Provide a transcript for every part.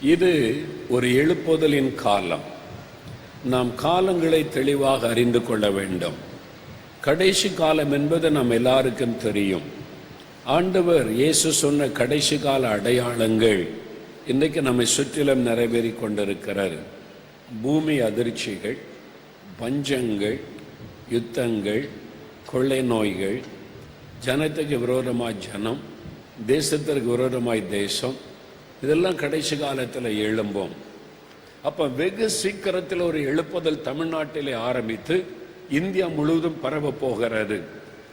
இது ஒரு எழுப்புதலின் காலம். நாம் காலங்களை தெளிவாக அறிந்து கொள்ள வேண்டும். கடைசி காலம் என்பது நம் எல்லாருக்கும் தெரியும். ஆண்டவர் இயேசு சொன்ன கடைசி கால அடையாளங்கள் இன்றைக்கு நம்மை சுற்றிலும் நிறைவேறி கொண்டிருக்கிறது. பூமி அதிர்ச்சிகள், பஞ்சங்கள், யுத்தங்கள், கொள்ளை நோய்கள், ஜனத்துக்கு விரோதமாய் ஜனம், தேசத்திற்கு விரோதமாய் தேசம், இதெல்லாம் கடைசி காலத்தில் எழும்பும். அப்போ வெகு சீக்கிரத்தில் ஒரு எழுப்புதல் தமிழ்நாட்டிலே ஆரம்பித்து இந்தியா முழுவதும் பரவ போகிறது.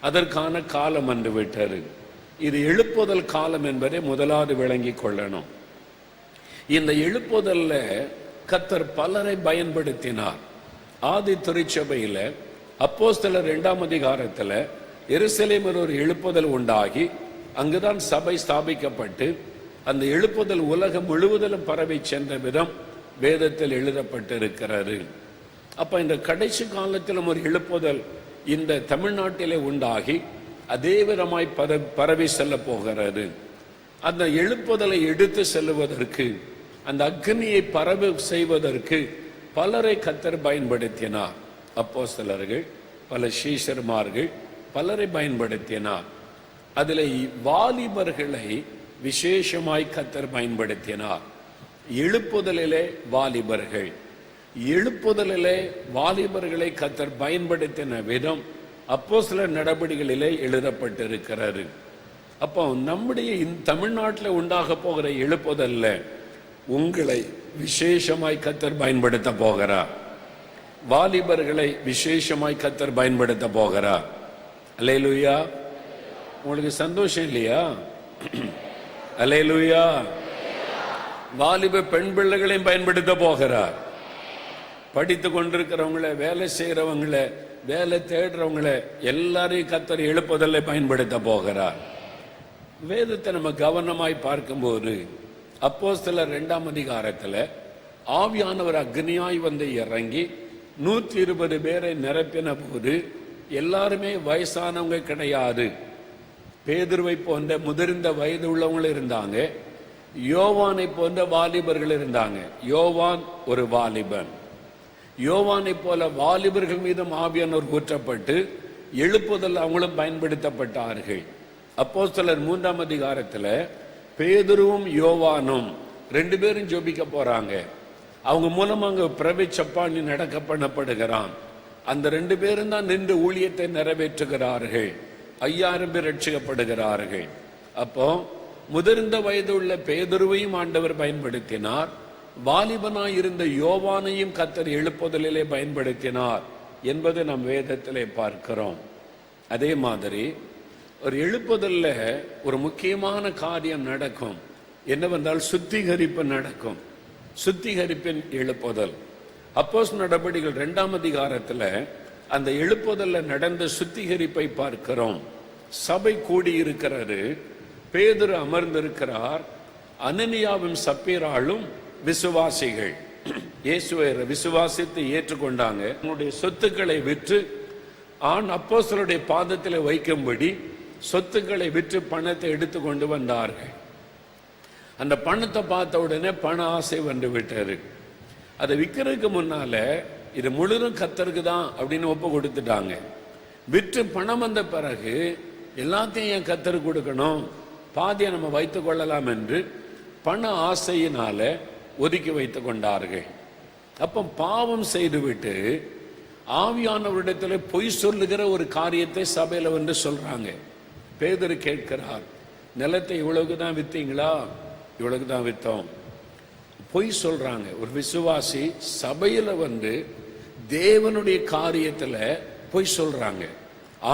அதற்கான காலம் வந்து விட்டது. இது எழுப்புதல் காலம் என்பதை முதலாவது விளங்கி கொள்ளணும். இந்த எழுப்புதல்ல கர்த்தர் பலரை பயன்படுத்தினார். ஆதி திருச்சபையில் அப்போஸ்தலர் 2ஆம் அதிகாரத்தில் எருசலேமில் ஒரு எழுப்புதல் உண்டாகி அங்குதான் சபை ஸ்தாபிக்கப்பட்டு அந்த எழுப்புதல் உலகம் முழுவதிலும் பரவி சென்ற விதம் வேதத்தில் எழுதப்பட்டிருக்கிறது. அப்ப இந்த கடைசி காலத்திலும் ஒரு எழுப்புதல் இந்த தமிழ்நாட்டிலே உண்டாகி அதே விதமாய் பரவி செல்ல போகிறது. அந்த எழுப்புதலை எடுத்து செல்லுவதற்கு, அந்த அக்னியை பரவு செய்வதற்கு பலரை கர்த்தர் பயன்படுத்தினார். அப்போஸ்தலர்கள், பல சீஷர்மார்கள், பலரை பயன்படுத்தினார். அதில் வாலிபர்களை விசேஷமாய் கர்த்தர் பயன்படுத்தினார். எழுப்புதலிலே வாலிபர்கள், எழுப்புதலிலே வாலிபர்களை கர்த்தர் பயன்படுத்தின விதம் அப்போஸ்தலர் நடபடிகளிலே எழுதப்பட்டிருக்கிறது. அப்போ நம்முடைய தமிழ்நாட்டில் உண்டாக போகிற எழுப்புதல்ல உங்களை விசேஷமாய் கர்த்தர் பயன்படுத்த போகிறார். வாலிபர்களை விசேஷமாய் கர்த்தர் பயன்படுத்த போகிறார். அல்லேலூயா. உங்களுக்கு சந்தோஷம் இல்லையா? அல்லேலூயா. வாலிப பெண் பிள்ளைகளையும் பயன்படுத்த போகிறார். படித்து கொண்டிருக்கிறவங்கள, வேலை செய்யறவங்கள, வேலை தேடுறவங்கள எல்லாரையும் கர்த்தர் எழுப்புதலை பயன்படுத்த போகிறார். வேதத்தை நம்ம கவனமாய் பார்க்கும்போது அப்போஸ்தலர் 2ஆம் அதிகாரத்தில் ஆவியானவர் அக்னியாய் வந்து இறங்கி 120 பேரை நிரப்பின போது எல்லாருமே வயசானவங்க கிடையாது. பேதுருவை போன்ற முதிர்ந்த வயது உள்ளவங்களும் இருந்தாங்க. யோவானை போன்ற வாலிபர்கள் இருந்தாங்க. யோவான் ஒரு வாலிபன். யோவானை போல வாலிபர்கள் மீதும் ஆவியானவர் ஊற்றப்பட்டு எழுப்புதல் அவங்களும் பயன்படுத்தப்பட்டார்கள். அப்போஸ்தலர் 3ஆம் அதிகாரத்தில் பேதுருவும் யோவானும் 2 பேரும் ஜெபிக்க போறாங்க. அவங்க மூலமா அங்க பிரவேசப்பாணி நடக்க பண்ணப்படுகிறான். அந்த 2 பேரும் தான் நின்று ஊழியத்தை நிறைவேற்றுகிறார்கள். 5000 பேர் ரட்சிக்கப்படுகிறார்கள். அப்போ முதிர்ந்த வயது உள்ள பேதுருவையும் ஆண்டவர் பயன்படுத்தினார். வாலிபனாய் இருந்த யோவானையும் கர்த்தர் எழுப்புதலிலே பயன்படுத்தினார் என்பது நம் வேதத்திலே பார்க்கிறோம். அதே மாதிரி ஒரு எழுப்புதல்ல ஒரு முக்கியமான காரியம் நடக்கும். என்னவென்றால் சுத்திகரிப்பு நடக்கும். சுத்திகரிப்பின் எழுப்புதல். அப்போஸ்தலர் நடபடிகள் 2ஆம் அதிகாரத்தில் அந்த எழுப்புதல்ல நடந்த சுத்திகரிப்பை பார்க்கிறோம். சபை கூடியிருக்கிறது. பேதுரு அமர்ந்திருக்கிறார். அனனியாவும் சப்பீராளும் விசுவாசிகள், இயேசுவை விசுவாசித்து ஏற்றுக்கொண்டாங்க. அவனுடைய சொத்துக்களை விற்று அப்போஸ்தலருடைய பாதத்தில் வைக்கும்படி சொத்துக்களை விற்று பணத்தை எடுத்து கொண்டு வந்தார்கள். அந்த பணத்தை பார்த்த உடனே பண ஆசை வந்து விட்டாரு. அதை விற்கிறதுக்கு முன்னால இது முழுதும் கர்த்தருக்கு தான் அப்படின்னு ஒப்பு கொடுத்துட்டாங்க. விற்று பணம் வந்த பிறகு எல்லாத்தையும் என் கர்த்தருக்கு கொடுக்கணும், பாதியை நம்ம வைத்துக் கொள்ளலாம் என்று பண ஆசையினால ஒதுக்கி வைத்துக் கொண்டார்கள். அப்போ பாவம் செய்துவிட்டு ஆவியானவரிடத்தில் பொய் சொல்லுகிற ஒரு காரியத்தை சபையில வந்து சொல்றாங்க. பேதுரு கேட்கிறார், நிலத்தை இவ்வளவுக்கு தான் வித்தீங்களா? இவ்வளவுக்கு தான் வித்தோம். பொய் சொல்றாங்க. ஒரு விசுவாசி சபையில வந்து தேவனுடைய காரியத்துல பொய் சொல்றாங்க,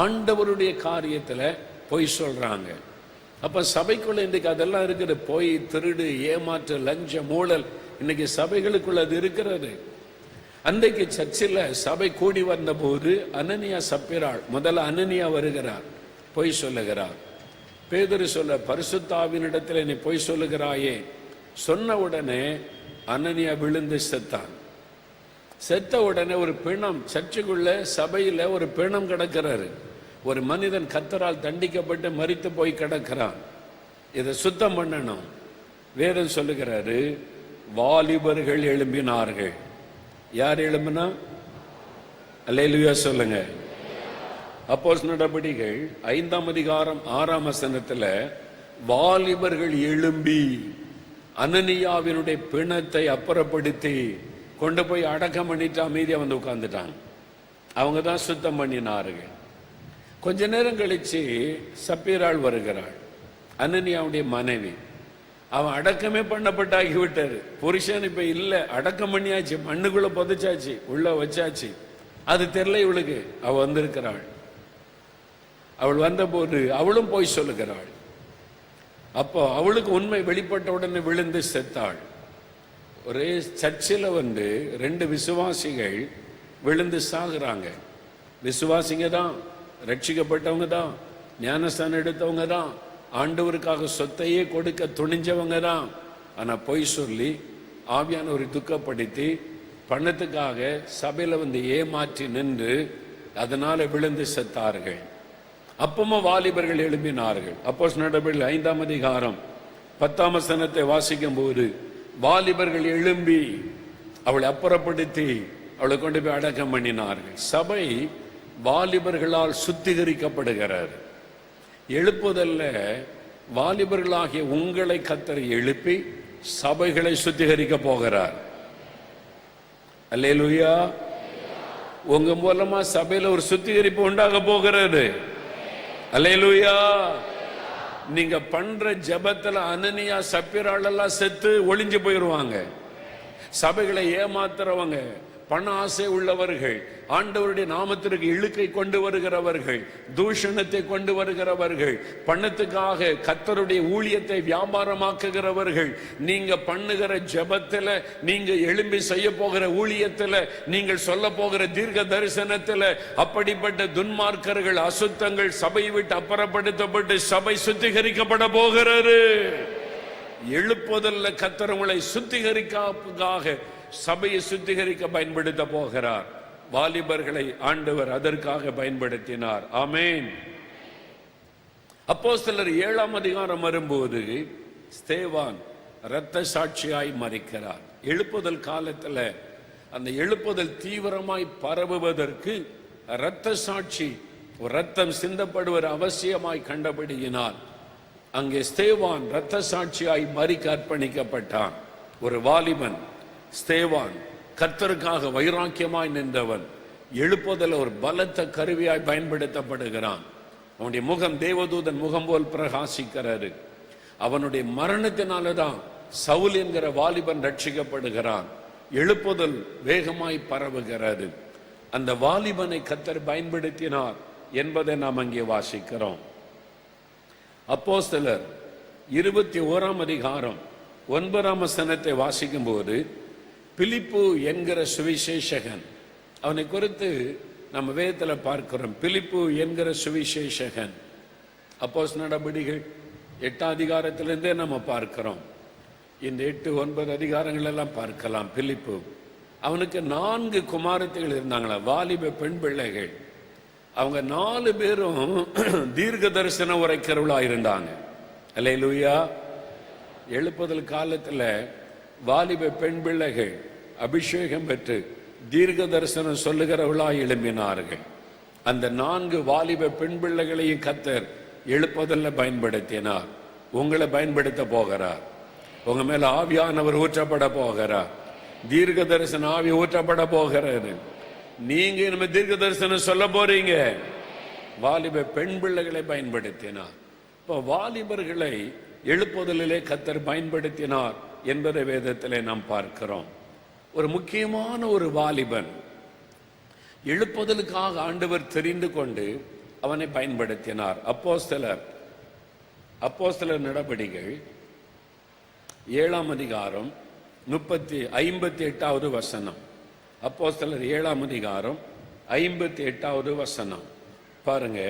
ஆண்டவருடைய காரியத்துல பொய் சொல்றாங்க. அப்ப சபைக்குள்ள இன்னைக்கு அதெல்லாம் இருக்குது. பொய், திருடு, ஏமாற்று, லஞ்சம், ஊழல் இன்னைக்கு சபைகளுக்குள்ள அது இருக்கிறது. அன்றைக்கு சர்ச்சில் சபை கூடி வந்த போது அனனியா சப்பீராள், முதல்ல அனனியா வருகிறார், பொய் சொல்லுகிறார். பேதுரு சொல்ல, பரிசுத்தாவினிடத்தில் நீ பொய் சொல்லுகிறாயே சொன்ன உடனே அனனியா விழுந்து செத்தான். செத்த உடனே ஒரு பிணம், சர்ச்சுக்குள்ள சபையில் ஒரு பிணம் கிடக்கிறாரு. ஒரு மனிதன் கர்த்தரால் தண்டிக்கப்பட்டு மரித்து போய் கிடக்கிறான். இதை சுத்தம் பண்ணணும். வேதம் சொல்லுகிறாரு, வாலிபர்கள் எழும்பினார்கள். யார் எழும்பினா? அல்லேலூயா சொல்லுங்க. அப்போஸ்தலர் நடபடிகள் 5ஆம் அதிகாரம் 6ஆம் வசனத்துல வாலிபர்கள் எழும்பி அனனியாவினுடைய பிணத்தை அப்புறப்படுத்தி கொண்டு போய் அடக்கம் பண்ணிட்டு அமைதியா வந்து உட்கார்ந்துட்டாங்க. அவங்க தான் சுத்தம் பண்ணினார்கள். கொஞ்ச நேரம் கழிச்சு சப்பீராள் வருகிறாள், அனனியாவுடைய மனைவி. அவன் அடக்கமே பண்ணப்பட்டாகி விட்டாரு. புருஷன் இப்ப இல்ல, அடக்கம் பண்ணியாச்சு, மண்ணுக்குள்ள புதைச்சாச்சு, உள்ள வச்சாச்சு. அது தெரியல இவளுக்கு. அவள் வந்திருக்கிறாள். அவள் வந்தபோது அவளும் போய் சொல்லுகிறாள். அப்போ அவளுக்கு உண்மை வெளிப்பட்ட உடனே விழுந்து செத்தாள். ஒரே சர்ச்சில் 2 விசுவாசிகள் விழுந்து சாகுறாங்க. விசுவாசிங்க தான், ரட்சிக்கப்பட்டவங்க தான், ஞானஸ்தானம் எடுத்தவங்க தான், ஆண்டவருக்காக சொத்தையே கொடுக்க துணிஞ்சவங்க தான். ஆனா பொய் சொல்லி ஆவியானவரை துக்கப்படுத்தி பணத்துக்காக சபையில ஏமாற்றி நின்று அதனால விழுந்து செத்தார்கள். அப்பமும் வாலிபர்கள் எழும்பினார்கள். அப்போஸ்தலர் நடபடிகள் 5ஆம் அதிகாரம் 10ஆம் வசனத்தை வாசிக்கும் போது வாலிபர்கள் எழும்பி அவளை அப்புறப்படுத்தி அவளை கொண்டு போய் அடக்கம் பண்ணினார்கள். சபை வாலிபர்களால் சுத்திகரிக்கப்படுகிறார். எழுப்புதல்ல வாலிபர்களாகிய உங்களை கர்த்தர் எழுப்பி சபைகளை சுத்திகரிக்க போகிறார். அல்லேலூயா. உங்க மூலமா சபையில ஒரு சுத்திகரிப்பு உண்டாக போகிறது. அல்லேலூயா. நீங்க பண்ற ஜெபத்துல அனனியா சப்பீராள் எல்லாம் செத்து ஒளிஞ்சு போயிருவாங்க. சபைகளை ஏமாத்துறவங்க, பண ஆசை உள்ளவர்கள், ஆண்டவருடைய நாமத்திற்கு இழுக்கை கொண்டு வருகிறவர்கள், தூஷணத்தை கொண்டு வருகிறவர்கள், பணத்துக்காக கர்த்தருடைய ஊழியத்தை வியாபாரமாக்குகிறவர்கள், நீங்க பண்ணுகிற ஜெபத்துல, நீங்க எழும்பி செய்ய போகிற ஊழியத்துல, நீங்கள் சொல்ல போகிற தீர்க்க தரிசனத்துல அப்படிப்பட்ட துன்மார்க்கர்கள், அசுத்தங்கள் சபையை விட்டு அப்புறப்படுத்தப்பட்டு சபை சுத்திகரிக்கப்பட போகிறது. எழுப்புதல்ல கர்த்தர் உங்களை சுத்திகரிக்காக சபையை சுத்திகரிக்க பயன்படுத்த போகிறார். வாலிபர்களை ஆண்டவர் அதற்காக பயன்படுத்தினார். ஆமென். அப்போஸ்தலர் 7ஆம் அதிகாரம் வரும்போது ஸ்தேவான் இரத்த சாட்சியாய் மரிக்கிறார். எழுப்புதல் காலத்துல அந்த எழுப்புதல் தீவிரமாய் பரவுவதற்கு இரத்த சாட்சி, ரத்தம் சிந்தப்படுவது அவசியமாய் கண்டபடியினால் அங்கே ஸ்தேவான் இரத்த சாட்சியாய் மரிக்க அர்ப்பணிக்கப்பட்டான். ஒரு வாலிபன் ஸ்தேவான் கர்த்தருக்காக வைராக்கியமாய் நின்றவன். எழுப்புதல் ஒரு பலத்த கருவியாய் பயன்படுத்தப்படுகிறான். அவனுடைய முகம் தேவதூதன் முகம் போல் பிரகாசிக்கிறது. அவனுடைய மரணத்தினாலதான் சவுல் என்கிற வாலிபன் ரட்சிக்கப்படுகிறான். எழுப்புதல் வேகமாய் பரவுகிறது. அந்த வாலிபனை கர்த்தர் பயன்படுத்தினார் என்பதை நாம் அங்கே வாசிக்கிறோம். அப்போஸ்தலர் 21ஆம் அதிகாரம் 9ஆம் வசனத்தை வாசிக்கும் போது பிலிப்பு என்கிற சுவிசேஷகன், அவனை குறித்து நம்ம வேதத்தில் பார்க்கிறோம். பிலிப்பு என்கிற சுவிசேஷகன் அப்போஸ்தலர் நடபடிகள் 8ஆம் அதிகாரத்திலிருந்தே நம்ம பார்க்கிறோம். இந்த 8, 9 அதிகாரங்கள் எல்லாம் பார்க்கலாம். பிலிப்பு, அவனுக்கு 4 குமாரத்திகள் இருந்தாங்களா, வாலிப பெண் பிள்ளைகள். அவங்க 4 பேரும் தீர்க்க தரிசனம் உரைக்கிறவளா இருந்தாங்க. அல்லேலூயா. எழுப்புதல் காலத்துல வாலிப பெண் பிள்ளைகள் அபிஷேகம் பெற்று தீர்க்க தரிசனம் சொல்லுகிறவளா எழும்பினார்கள். அந்த 4 வாலிப பெண் பிள்ளைகளையும் கர்த்தர் எழுப்புதல்ல பயன்படுத்தினார். உங்களை பயன்படுத்த போகிறார். உங்க மேல ஆவியானவர் ஊற்றப்பட போகிறார். தீர்க்க தரிசன ஆவி ஊற்றப்பட போகிறது. நீங்க நம்ம தீர்க்க தரிசனம் சொல்ல போறீங்க. வாலிப பெண் பிள்ளைகளை பயன்படுத்தினார். இப்ப வாலிபர்களை எழுப்புதலிலே கர்த்தர் பயன்படுத்தினார் என்பதை வேதத்திலே நாம் பார்க்கிறோம். ஒரு முக்கியமான ஒரு வாலிபன் எழுப்புதலுக்காக ஆண்டவர் தெரிந்து கொண்டு அவனை பயன்படுத்தினார். அப்போஸ்தலர் நடபடிகள் 7ஆம் அதிகாரம் 58வது வசனம். அப்போஸ்தலர் 7ஆம் அதிகாரம் 58வது வசனம் பாருங்க.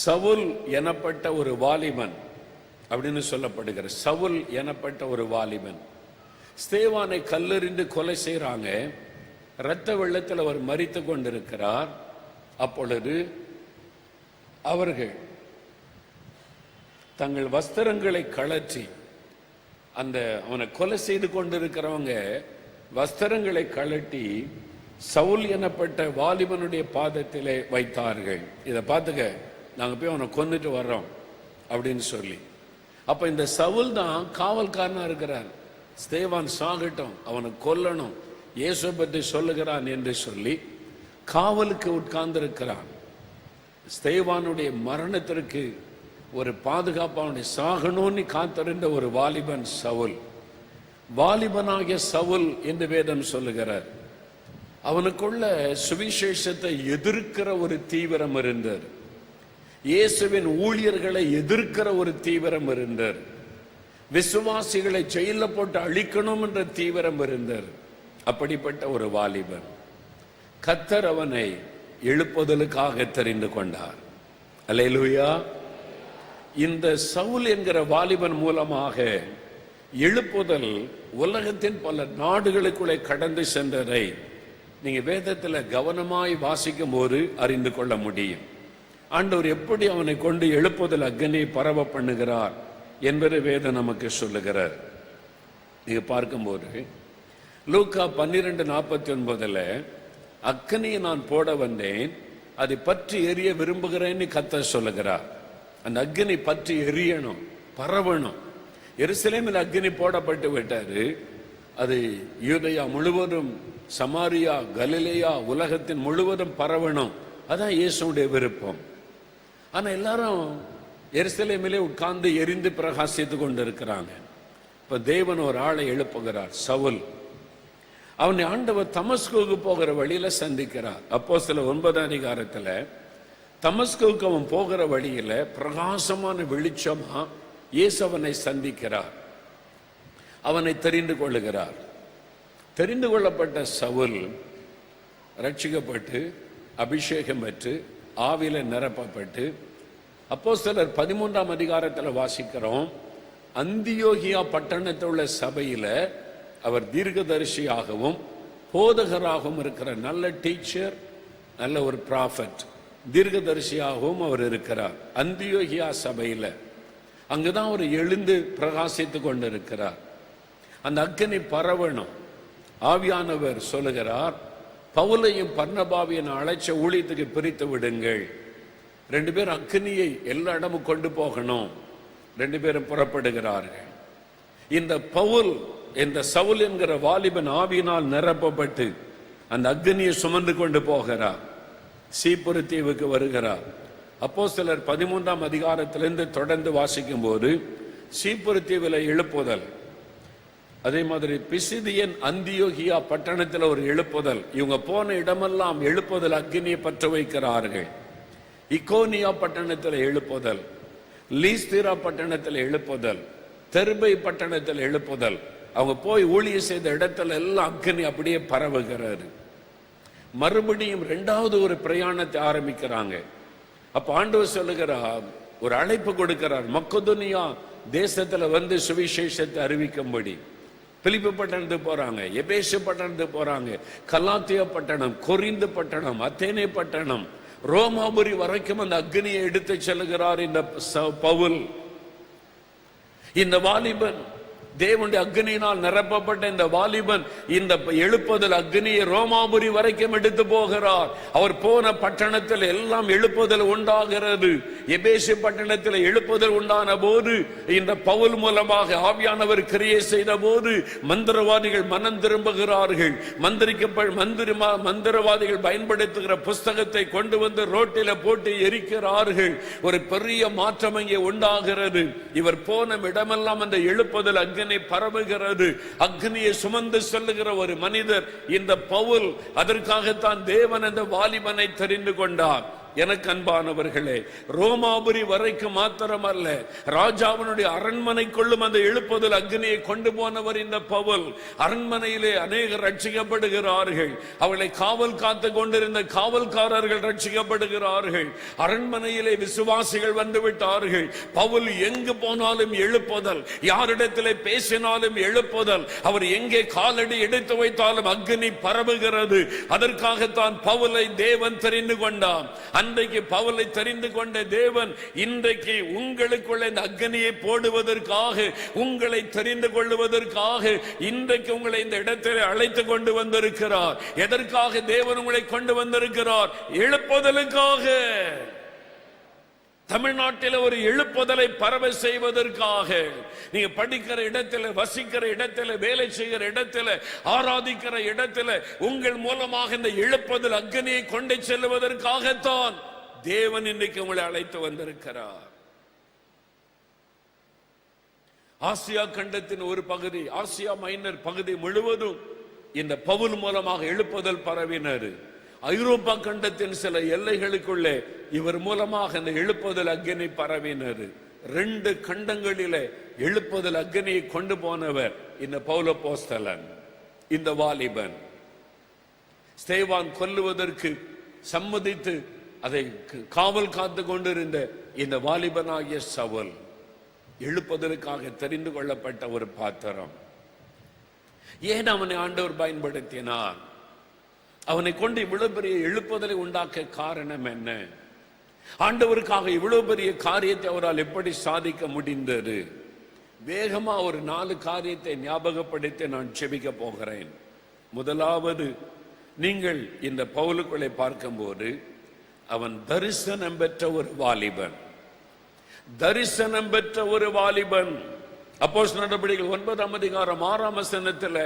சவுல் எனப்பட்ட ஒரு வாலிபன் அப்படின்னு சொல்லப்படுகிற சவுல் எனப்பட்ட ஒரு வாலிபன் ஸ்தேவானை கல்லெறிந்து கொலை செய்றாங்க. இரத்த வெள்ளத்தில் அவர் மரித்து கொண்டிருக்கிறார். அப்பொழுது அவர்கள் தங்கள் வஸ்திரங்களை கழற்றி அந்த அவனை கொலை செய்து கொண்டிருக்கிறவங்க வஸ்திரங்களை கழட்டி சவுல் எனப்பட்ட வாலிபனுடைய பாதத்திலே வைத்தார்கள். இதை பார்த்துக்க, நாங்கள் போய் அவனை கொன்னுட்டு வர்றோம் அப்படின்னு சொல்லி. அப்ப இந்த சவுல் தான் காவல்காரனா இருக்கிறார். ஸ்தேவான் சாகட்டும், அவனை கொல்லணும், இயேசு பற்றி சொல்லுகிறான் என்று சொல்லி காவலுக்கு உட்கார்ந்திருக்கிறான். ஸ்தேவானுடைய மரணத்திற்கு ஒரு பாதுகாப்பான சாகணும்னு காத்திருந்த ஒரு வாலிபன் சவுல். வாலிபனாகிய சவுல் என்று வேதம் சொல்லுகிறார். அவனுக்குள்ள சுவிசேஷத்தை எதிர்க்கிற ஒரு தீவிரம் இருந்தது. இயேசுவின் ஊழியர்களை எதிர்க்கிற ஒரு தீவிரம் இருந்தது. விசுவாசிகளை ஜெயில போட்டு அழிக்கணும் என்ற தீவிரம் இருந்தது. அப்படிப்பட்ட ஒரு வாலிபன் கர்த்தர் அவனை எழுப்புதலுக்காக தெரிந்து கொண்டார். அல்லேலூயா. இந்த சவுல் என்கிற வாலிபன் மூலமாக எழுப்புதல் உலகத்தின் பல நாடுகளுக்குள்ளே கடந்து சென்றதை நீங்க வேதத்தில் கவனமாய் வாசிக்கும் போது அறிந்து கொள்ள முடியும். ஆண்டவர் எப்படி அவனை கொண்டு எழுப்புதல் அக்னியை பரவ பண்ணுகிறார் என்பது வேதம் நமக்கு சொல்லுகிறார். நீங்க பார்க்கும்போது லூக்கா 12:49 அக்னியை நான் போட வந்தேன், அதை பற்றி எரிய விரும்புகிறேன்னு கர்த்தர் சொல்லுகிறார். அந்த அக்னி பற்றி எரியணும், பரவணும். எருசலேமில் அக்னி போடப்பட்டு விட்டாரு. அது யூதேயா முழுவதும், சமாரியா, கலிலேயா, உலகத்தின் முழுவதும் பரவணும். அதான் இயேசுடைய விருப்பம். ஆனா எல்லாரும் எருசலேமிலே உட்கார்ந்து எரிந்து பிரகாசித்து கொண்டிருக்கிறாங்க. இப்ப தேவன் ஒரு ஆளை எழுப்புகிறார், சவுல். அவனை ஆண்டவர் தமஸ்குவுக்கு போகிற வழியில சந்திக்கிறார். அப்போஸ்தலர் 9 தமஸ்குவுக்கு அவன் போகிற வழியில பிரகாசமான வெளிச்சமா இயேசு அவனை சந்திக்கிறார். அவனை தெரிந்து கொள்ளுகிறார். தெரிந்து கொள்ளப்பட்ட சவுல் ரட்சிக்கப்பட்டு அபிஷேகம் பெற்று ஆவியில நிரப்பப்பட்டு அப்போஸ்தலர் 13 வாசிக்கிறோம், அந்தியோகியா பட்டணத்தில் உள்ள சபையில அவர் தீர்க்கதரிசியாகவும் போதகராகவும் இருக்கிற நல்ல டீச்சர், நல்ல ஒரு ப்ராஃபட், தீர்க்கதரிசியாகவும் அவர் இருக்கிறார். அந்தியோகியா சபையில அங்குதான் அவர் எழுந்து பிரகாசித்து கொண்டிருக்கிறார். அந்த அக்னி பரவணும். ஆவியானவர் சொல்லுகிறார், பவுலையும் பர்னபாவையும் அழைச்ச ஊழியத்துக்கு பிரித்து விடுங்கள். 2 பேர் அக்னியை எல்லா இடமும் கொண்டு போகணும். 2 பேரும் புறப்படுகிறார்கள். இந்த பவுல், இந்த சவுல் என்கிற வாலிபன் ஆவியினால் நிரப்பப்பட்டு அந்த அக்னியை சுமந்து கொண்டு போகிறார். சீப்புரு தீவுக்கு வருகிறார். அப்போஸ்தலர் 13 தொடர்ந்து வாசிக்கும் போது சீப்புரு தீவில் எழுப்புதல், அதே மாதிரி பிசிதியன் அந்தியோகியா பட்டணத்தில் ஒரு எழுப்புதல். இவங்க போன இடமெல்லாம் எழுப்புதல் அக்னியை பற்ற வைக்கிறார்கள். இக்கோனியா பட்டணத்தில் எழுப்புதல், லீஸ்திரா பட்டணத்தில் எழுப்புதல், தெர்பை பட்டணத்தில் எழுப்புதல். அவங்க போய் ஊழியம் செய்த இடத்துல எல்லாம் அக்னி அப்படியே பரவுகிறாரு. மறுபடியும் 2வது ஒரு பிரயாணத்தை ஆரம்பிக்கிறாங்க. அப்ப ஆண்டவர் சொல்லுகிறார், ஒரு அழைப்பு கொடுக்கிறார், மக்கெதோனியா தேசத்துல வந்து சுவிசேஷத்தை அறிவிக்கும்படி. பிலிப்பு பட்டணத்துக்கு போறாங்க, எபேசு பட்டணத்துக்கு போறாங்க, கலாத்தியா பட்டணம், கொரிந்து பட்டணம், அத்தேனே பட்டணம், ரோமாபுரி வரைக்கும் அந்த அக்னியை எடுத்து செல்லுகிறார் இந்த பவுல். இந்த வாலிபன், தேவனுடைய அக்னியினால் நிரப்பப்பட்ட இந்த வாலிபன் இந்த எழுப்புதல் அக்னியை ரோமாபுரி வரைக்கும் எடுத்து போகிறார். அவர் போன பட்டணத்தில் எல்லாம் எழுப்புதல் உண்டாகிறது. எபேசு பட்டணத்தில் எழுப்புதல் உண்டான போது இந்த பவுல் மூலமாக ஆவியானவர் கிரியை செய்த போது மந்திரவாதிகள் மனம் திரும்புகிறார்கள். மந்திரவாதிகள் பயன்படுத்துகிற புஸ்தகத்தை கொண்டு வந்து ரோட்டில போட்டு எரிக்கிறார்கள். ஒரு பெரிய மாற்றம் இங்கே உண்டாகிறது. இவர் போன இடமெல்லாம் அந்த எழுப்புதல் அக்னி பரவுகிறது. அக்னியை சுமந்து செல்லுகிற ஒரு மனிதர் இந்த பவுல். அதற்காகத்தான் தேவன் அந்த வாலிபனை தெரிந்து கொண்டார். எனக்கு அன்பானவர்களே, ரோமாபுரி வரைக்கும் மாத்திரமல்ல, ராஜாவினுடைய அரண்மனைக்குள்ளும் அந்த எழுப்புதல் அக்னியை கொண்டு போனவர் இந்த பவுல். அரண்மனையிலே அநேகர் ரட்சிக்கப்படுகிறார்கள். அவளை காவல் காத்து கொண்டிருந்த காவல்காரர்கள் ரட்சிக்கப்படுகிறார்கள். அரண்மனையிலே விசுவாசிகள் வந்து விட்டார்கள். பவுல் எங்கு போனாலும் எழுப்புதல், யாரிடத்திலே பேசினாலும் எழுப்புதல், அவர் எங்கே காலடி எடுத்து வைத்தாலும் அக்னி பரவுகிறது. அதற்காகத்தான் பவுலை தேவன் தெரிந்து கொண்டார். அன்றைக்கு பவுலை தெரிந்து கொண்ட தேவன் இன்றைக்கு உங்களுக்குள்ள இந்த அக்னியை போடுவதற்காக, உங்களை தெரிந்து கொள்வதற்காக இன்றைக்கு உங்களை இந்த இடத்தில் அழைத்து கொண்டு வந்திருக்கிறார். எதற்காக தேவன் உங்களை கொண்டு வந்திருக்கிறார்? எழுப்புதலுக்காக. தமிழ்நாட்டில் ஒரு எழுப்புதலை பரவ செய்வதற்காக. நீங்க படிக்கிற இடத்துல, வசிக்கிற இடத்துல, வேலை செய்கிற இடத்துல, ஆராதிக்கிற இடத்துல உங்கள் மூலமாக இந்த எழுப்புதல் அக்னியை கொண்டு செல்வதற்காகத்தான் தேவன் இன்றைக்கு உங்களை அழைத்து வந்திருக்கிறார். ஆசியா கண்டத்தின் ஒரு பகுதி, ஆசியா மைனர் பகுதி முழுவதும் இந்த பவுல் மூலமாக எழுப்புதல் பரவினர். ஐரோப்பா கண்டத்தின் சில எல்லைகளுக்குள்ளே இவர் மூலமாக இந்த எழுப்புதல் அக்னி பரவினர். 2 கண்டங்களிலே எழுப்புதல் அக்னியை கொண்டு போனவர் இந்த பவுல் அப்போஸ்தலன், இந்த வாலிபன். ஸ்தேவான் கொல்லுவதற்கு சம்மதித்து அதை காவல் காத்து கொண்டிருந்த இந்த வாலிபனாகிய சவுல் எழுப்புதலுக்காக தெரிந்து கொள்ளப்பட்ட ஒரு பாத்திரம். ஏன் அவனை ஆண்டவர் பயன்படுத்தினார்? அவனை கொண்டு இவ்வளவு பெரிய எழுப்புதலை உண்டாக்க காரணம் என்ன? ஆண்டவருக்காக இவ்வளவு பெரிய காரியத்தை அவரால் எப்படி சாதிக்க முடிந்தது? வேகமா ஒரு 4 காரியத்தை ஞாபகப்படுத்தி நான் செபிக்க போகிறேன். முதலாவது, நீங்கள் இந்த பவுலுக்குள்ளே பார்க்கும்போது அவன் தரிசனம் பெற்ற ஒரு வாலிபன். தரிசனம் பெற்ற ஒரு வாலிபன். அப்போஸ்தலர் நடபடிகள் 9ஆம் அதிகாரம் 6ஆம் வசனத்தில்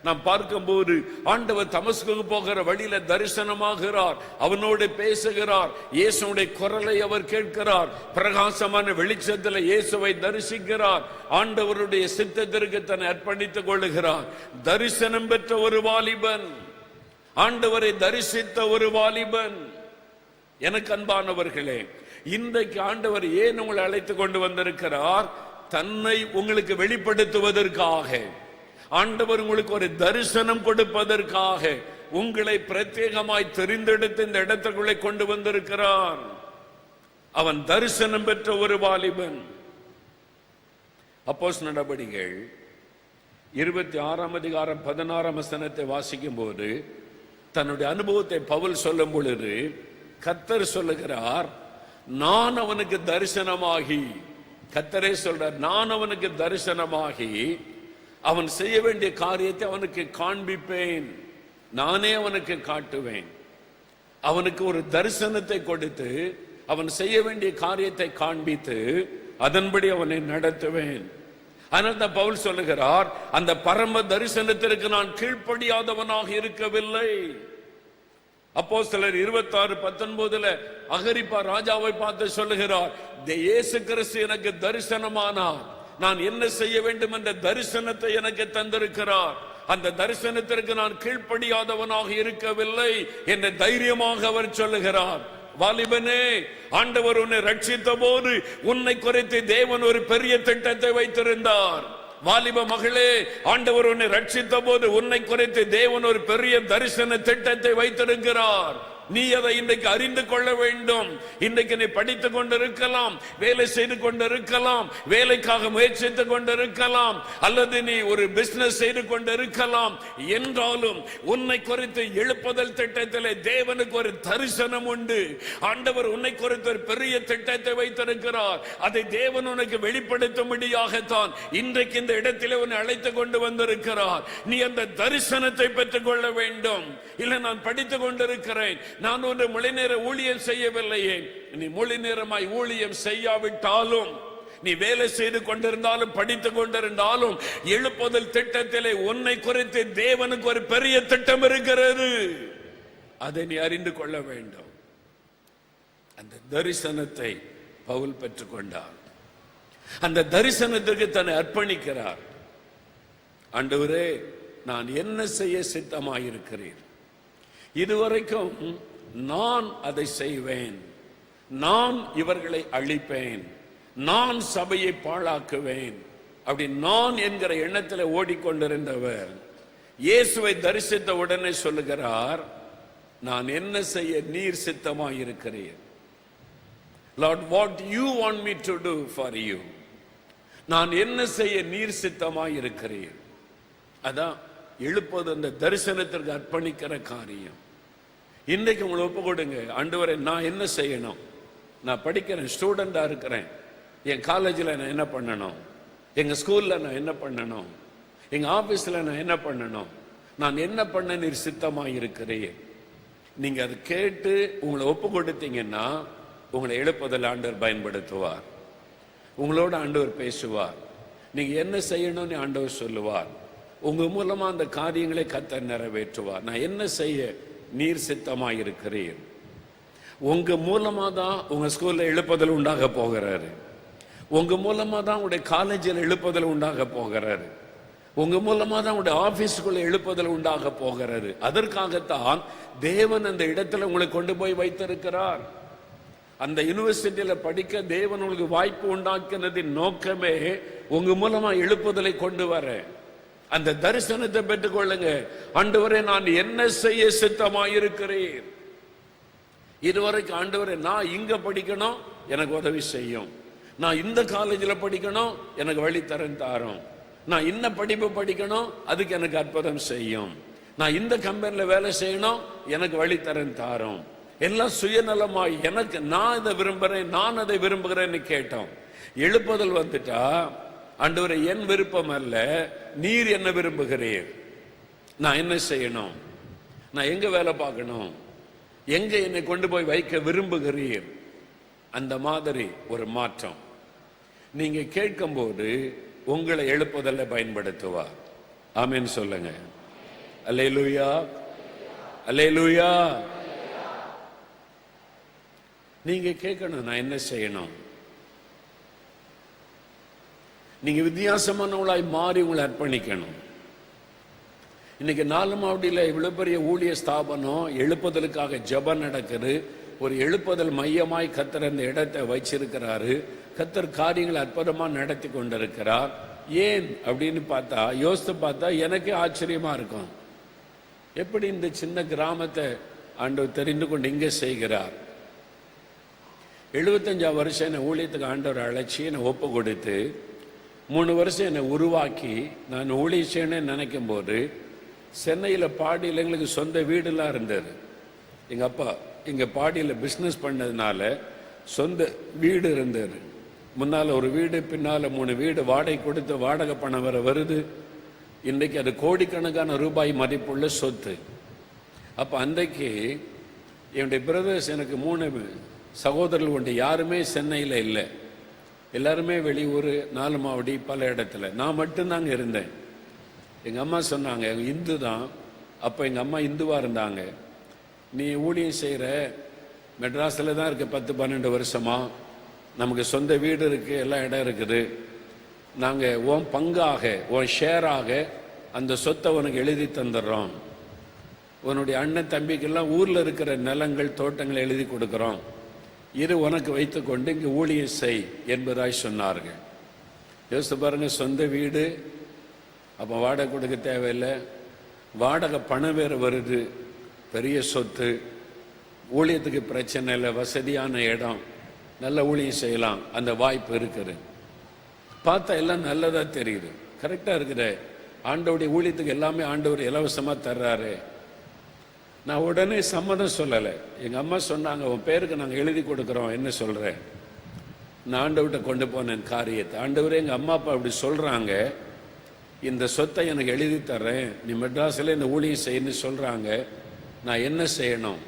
நாம் பார்க்கும்போது ஆண்டவர் தமஸ்குக்கு போகிற வழியில தரிசனமாகிறார், அவனோடு பேசுகிறார், இயேசுடைய குரலை அவர் கேட்கிறார், பிரகாசமான வெளிச்சத்தில் இயேசுவை தரிசிக்கிறார், ஆண்டவருடைய சித்தத்திற்கு தன்னை அர்ப்பணித்துக் கொள்ளுகிறார். தரிசனம் பெற்ற ஒரு வாலிபன், ஆண்டவரை தரிசித்த ஒரு வாலிபன். எனக்கு அன்பானவர்களே, இன்றைக்கு ஆண்டவர் ஏன் உங்களை அழைத்து கொண்டு வந்திருக்கிறார்? தன்னை உங்களுக்கு வெளிப்படுத்துவதற்காக. ஆண்டவர் உங்களுக்கு ஒரு தரிசனம் கொடுப்பதற்காக உங்களை பிரத்யேகமாய் தெரிந்தெடுத்து இந்த இடத்துக்குள்ளே கொண்டு வந்திருக்கிறார். அவன் தரிசனம் பெற்ற ஒரு வாலிபன். அப்போஸ்தலர் நடபடிகள் 26ஆம் அதிகாரம் 16ஆம் வசனத்தை வாசிக்கும் போது தன்னுடைய அனுபவத்தை பவுல் சொல்லும் பொழுது கர்த்தர் சொல்லுகிறார், நான் அவனுக்கு தரிசனமாகி, கர்த்தரே சொல்றார், நான் அவனுக்கு தரிசனமாகி அவன் செய்ய வேண்டிய காரியத்தை அவனுக்கு காண்பிப்பேன், நானே அவனுக்கு காட்டுவேன். அவனுக்கு ஒரு தரிசனத்தை கொடுத்து அவன் செய்ய வேண்டிய காரியத்தை காண்பித்து அதன்படி அவனை நடத்துவேன். அதனால பவுல் சொல்லுகிறார், அந்த பரம தரிசனத்திற்கு நான் கீழ்ப்படியாதவனாக இருக்கவில்லை. அப்போஸ்தலர் 26:19 அகிரிப்பா ராஜாவை பார்த்து சொல்லுகிறார், இயேசு கிறிஸ்து எனக்கு தரிசனமானார், நான் என்ன செய்ய வேண்டும் என்ற தரிசனத்தை எனக்கு தந்திருக்கிறார், அந்த தரிசனத்திற்கு நான் கீழ்ப்படியாதவனாக இருக்கவில்லை என்று தைரியமாக அவர் சொல்லுகிறார். வாலிபனே, ஆண்டவர் உன்னை ரட்சித்த போது உன்னை குறித்து தேவன் ஒரு பெரிய திட்டத்தை வைத்திருந்தார். வாலிப மகளே, ஆண்டவர் உன்னை ரட்சித்த போது உன்னை குறித்து தேவன் ஒரு பெரிய தரிசன திட்டத்தை வைத்திருக்கிறார். நீ அதை இன்றைக்கு அறிந்து கொள்ள வேண்டும். இன்றைக்கு நீ படித்துக் கொண்டிருக்கலாம், வேலை செய்து கொண்டிருக்கலாம், வேலைக்காக முயற்சித்துக் கொண்டிருக்கலாம், அல்லது நீ ஒரு பிசினஸ் செய்து கொண்டிருக்கலாம். என்றாலும் உன்னை குறித்து எழுப்புதல் திட்டத்திலே தேவனுக்கு ஒரு தரிசனம் உண்டு. ஆண்டவர் உன்னை குறித்து ஒரு பெரிய திட்டத்தை வைத்திருக்கிறார். அதை தேவன் உனக்கு வெளிப்படுத்தும்படியாகத்தான் இன்றைக்கு இந்த இடத்திலே உன்னை அழைத்து கொண்டு வந்திருக்கிறார். நீ அந்த தரிசனத்தை பெற்றுக் கொள்ள வேண்டும். இல்லை, நான் படித்துக் கொண்டிருக்கிறேன், நான் ஒரு மொழி நேர ஊழியம் செய்யவில்லையே. நீ மொழி நேரமாய் ஊழியம் செய்யாவிட்டாலும், நீ வேலை செய்து கொண்டிருந்தாலும், படித்துக் கொண்டிருந்தாலும், எழுப்புதல் திட்டத்திலே உன்னை குறித்து தேவனுக்கு ஒரு பெரிய திட்டம் இருக்கிறது. அதை நீ அறிந்து கொள்ள வேண்டும். அந்த தரிசனத்தை பவுல் பெற்றுக் கொண்டார். அந்த தரிசனத்திற்கு தன்னை அர்ப்பணிக்கிறார். ஆண்டவரே, நான் என்ன செய்ய சித்தமாயிருக்கிறேன்? இதுவரைக்கும் நான் அதை செய்வேன், நான் இவர்களை அழிப்பேன், நான் சபையை பாழாக்குவேன், அப்படி நான் என்கிற எண்ணத்தில் ஓடிக்கொண்டிருந்தவர் இயேசுவை தரிசித்த உடனே சொல்லுகிறார், நான் என்ன செய்ய நீர் சித்தமாயிருக்கிறீர்? Lord, what you want me to do for you? நான் என்ன செய்ய நீர் சித்தமாயிருக்கிறீர்? அதான் எழுப்பது அந்த தரிசனத்திற்கு அர்ப்பணிக்கிற காரியம். இன்றைக்கு உங்களை ஒப்பு கொடுங்க. ஆண்டவரே, நான் என்ன செய்யணும்? நான் படிக்கிறேன், ஸ்டூடெண்டா இருக்கிறேன். என் காலேஜில் நான் என்ன பண்ணணும்? எங்க ஸ்கூல்ல நான் என்ன பண்ணணும்? எங்க ஆபீஸ்ல நான் என்ன பண்ணணும்? நான் என்ன பண்ண நீர் சித்தமாக இருக்கிறேன். நீங்க அதை கேட்டு உங்களை ஒப்பு கொடுத்தீங்கன்னா உங்களை எழுப்புதல் ஆண்டவர் பயன்படுத்துவார். உங்களோட ஆண்டவர் பேசுவார். நீங்க என்ன செய்யணும்னு ஆண்டவர் சொல்லுவார். உங்க மூலமா அந்த காரியங்களை கர்த்தர் நிறைவேற்றுவார். நான் என்ன செய்ய நீர் சித்தமாக இருக்கிறீர். உங்க மூலமா தான் உங்க ஸ்கூல்ல எழுப்புதல் உண்டாக போகிறாரு. உங்க மூலமா தான் உங்களுடைய காலேஜில் எழுப்புதல் உண்டாக போகிறாரு. உங்க மூலமா தான் உங்களுடைய ஆபீஸ்க்குள்ள எழுப்புதல் உண்டாக போகிறது. அதற்காகத்தான் தேவன் அந்த இடத்துல உங்களை கொண்டு போய் வைத்திருக்கிறார். அந்த யூனிவர்சிட்டியில படிக்க தேவன் உங்களுக்கு வாய்ப்பு உண்டாக்குனதின் நோக்கமே உங்க மூலமா எழுப்புதலை கொண்டு வர. அந்த தரிசனத்தை பெற்றுக் கொள்ளுங்க. ஆண்டவரே, நான் என்ன செய்ய சித்தமாயிருக்கிறேன். இதுவரைக்கும் ஆண்டவரே, நான் இங்க படிக்கணும், எனக்கு உதவி செய்யும். நான் இந்த காலேஜில் படிக்கணும், எனக்கு வழித்தரன் தாரும். நான் இந்த படிப்பு படிக்கணும், அதுக்கு எனக்கு அற்புதம் செய்யும். நான் இந்த கம்பெனியில் வேலை செய்யணும், எனக்கு வழித்தரன் தாரும். எல்லாம் சுயநலமாய் எனக்கு நான் இதை விரும்புறேன், நான் அதை விரும்புகிறேன்னு கேட்டோம். எழுப்புதல் வந்துட்டா, ஆண்டவரே, என் விருப்பம் அல்ல, நீர் என்ன விரும்புகிறீர். நான் என்ன செய்யணும்? நான் எங்க வேலை பார்க்கணும்? எங்க என்னை கொண்டு போய் வைக்க விரும்புகிறீர்? அந்த மாதிரி ஒரு மாற்றம் நீங்க கேட்கும் போது உங்களை எழுப்புதல்ல பயன்படுத்துவார். ஆமென் சொல்லுங்க. அல்லேலூயா, அல்லேலூயா. நீங்க கேட்கணும், நான் என்ன செய்யணும்? நீங்க வித்தியாசமானவளாய் மாறி உங்களை அர்ப்பணிக்கணும். இன்னைக்கு 4 மாவட்டியில் இவ்வளவு பெரிய ஊழிய ஸ்தாபனம் எழுப்புதலுக்காக ஜெபம் நடக்குது. ஒரு எழுப்புதல் மையமாய் கர்த்தர் அந்த இடத்தை வச்சிருக்கிறாரு. கர்த்தர் காரியங்களை அற்புதமா நடத்தி கொண்டிருக்கிறார். ஏன் அப்படின்னு பார்த்தா, யோசித்து பார்த்தா எனக்கே ஆச்சரியமா இருக்கும். எப்படி இந்த சின்ன கிராமத்தை ஆண்டவர் தெரிந்து கொண்டு இங்கே செய்கிறார். 75 வருஷம் என்னை ஊழியத்துக்கு ஆண்டவர் அழைச்சி என்னை ஒப்பு கொடுத்து 3 வருஷம் என்னை உருவாக்கி நான் ஊழியம் செய்யணும்னு நினைக்கும் போது, சென்னையில் பாடியில் எங்களுக்கு சொந்த வீடுலாம் இருந்தது. எங்கள் அப்பா இங்கே பாடியில் பிஸ்னஸ் பண்ணதுனால சொந்த வீடு இருந்தது. முன்னால் ஒரு வீடு, பின்னால் 3 வீடு வாடகை கொடுத்து வாடகை பணம் வருது. இன்றைக்கு அது கோடிக்கணக்கான ரூபாய் மதிப்புள்ள சொத்து. அப்போ அன்றைக்கு என்னுடைய பிரதர்ஸ், எனக்கு 3 சகோதரர்கள் உண்டு, யாருமே சென்னையில் இல்லை. எல்லாருமே வெளியூர், 4 மாவடி, பல இடத்துல. நான் மட்டும்தாங்க இருந்தேன். எங்கள் அம்மா சொன்னாங்க, இந்து தான். அப்போ எங்கள் அம்மா இந்துவாக இருந்தாங்க. நீ ஊழியம் செய்கிற, மெட்ராஸில் தான் இருக்க 10-12 வருஷமா, நமக்கு சொந்த வீடு இருக்குது, எல்லா இடம் இருக்குது. நாங்கள் உன் பங்காக, உன் ஷேராக அந்த சொத்தை உனக்கு எழுதி தந்துடுறோம். உன்னுடைய அண்ணன் தம்பிக்கெல்லாம் ஊரில் இருக்கிற நிலங்கள், தோட்டங்களை எழுதி கொடுக்குறோம். இது உனக்கு வைத்து கொண்டு இங்கே ஊழியம் செய் என்பதாய் சொன்னார்கள். யோசித்து பாருங்க, சொந்த வீடு, அப்போ வாடகை கொடுக்க தேவையில்லை, வாடகை பணம் வேறு வருது, பெரிய சொத்து, ஊழியத்துக்கு பிரச்சனை இல்லை, வசதியான இடம், நல்ல ஊழியம் செய்யலாம், அந்த வாய்ப்பு இருக்குது. பார்த்தா எல்லாம் நல்லதா தெரியுது, கரெக்டாக இருக்குது. ஆண்டவருடைய ஊழியத்துக்கு எல்லாமே ஆண்டவர் இலவசமாக தர்றாரு. நான் உடனே சம்மதம் சொல்லலை. எங்கள் அம்மா சொன்னாங்க, உன் பேருக்கு நாங்கள் எழுதி கொடுக்குறோம், என்ன சொல்கிறேன். நான் ஆண்டவர்கிட்ட கொண்டு போனேன் காரியத்தை. ஆண்டவரே, எங்கள் அம்மா அப்பா அப்படி சொல்கிறாங்க, இந்த சொத்தை எனக்கு எழுதி தர்றேன், நீ மெட்ராஸில் இந்த ஊழியம் செய்யன்னு சொல்கிறாங்க, நான் என்ன செய்யணும்?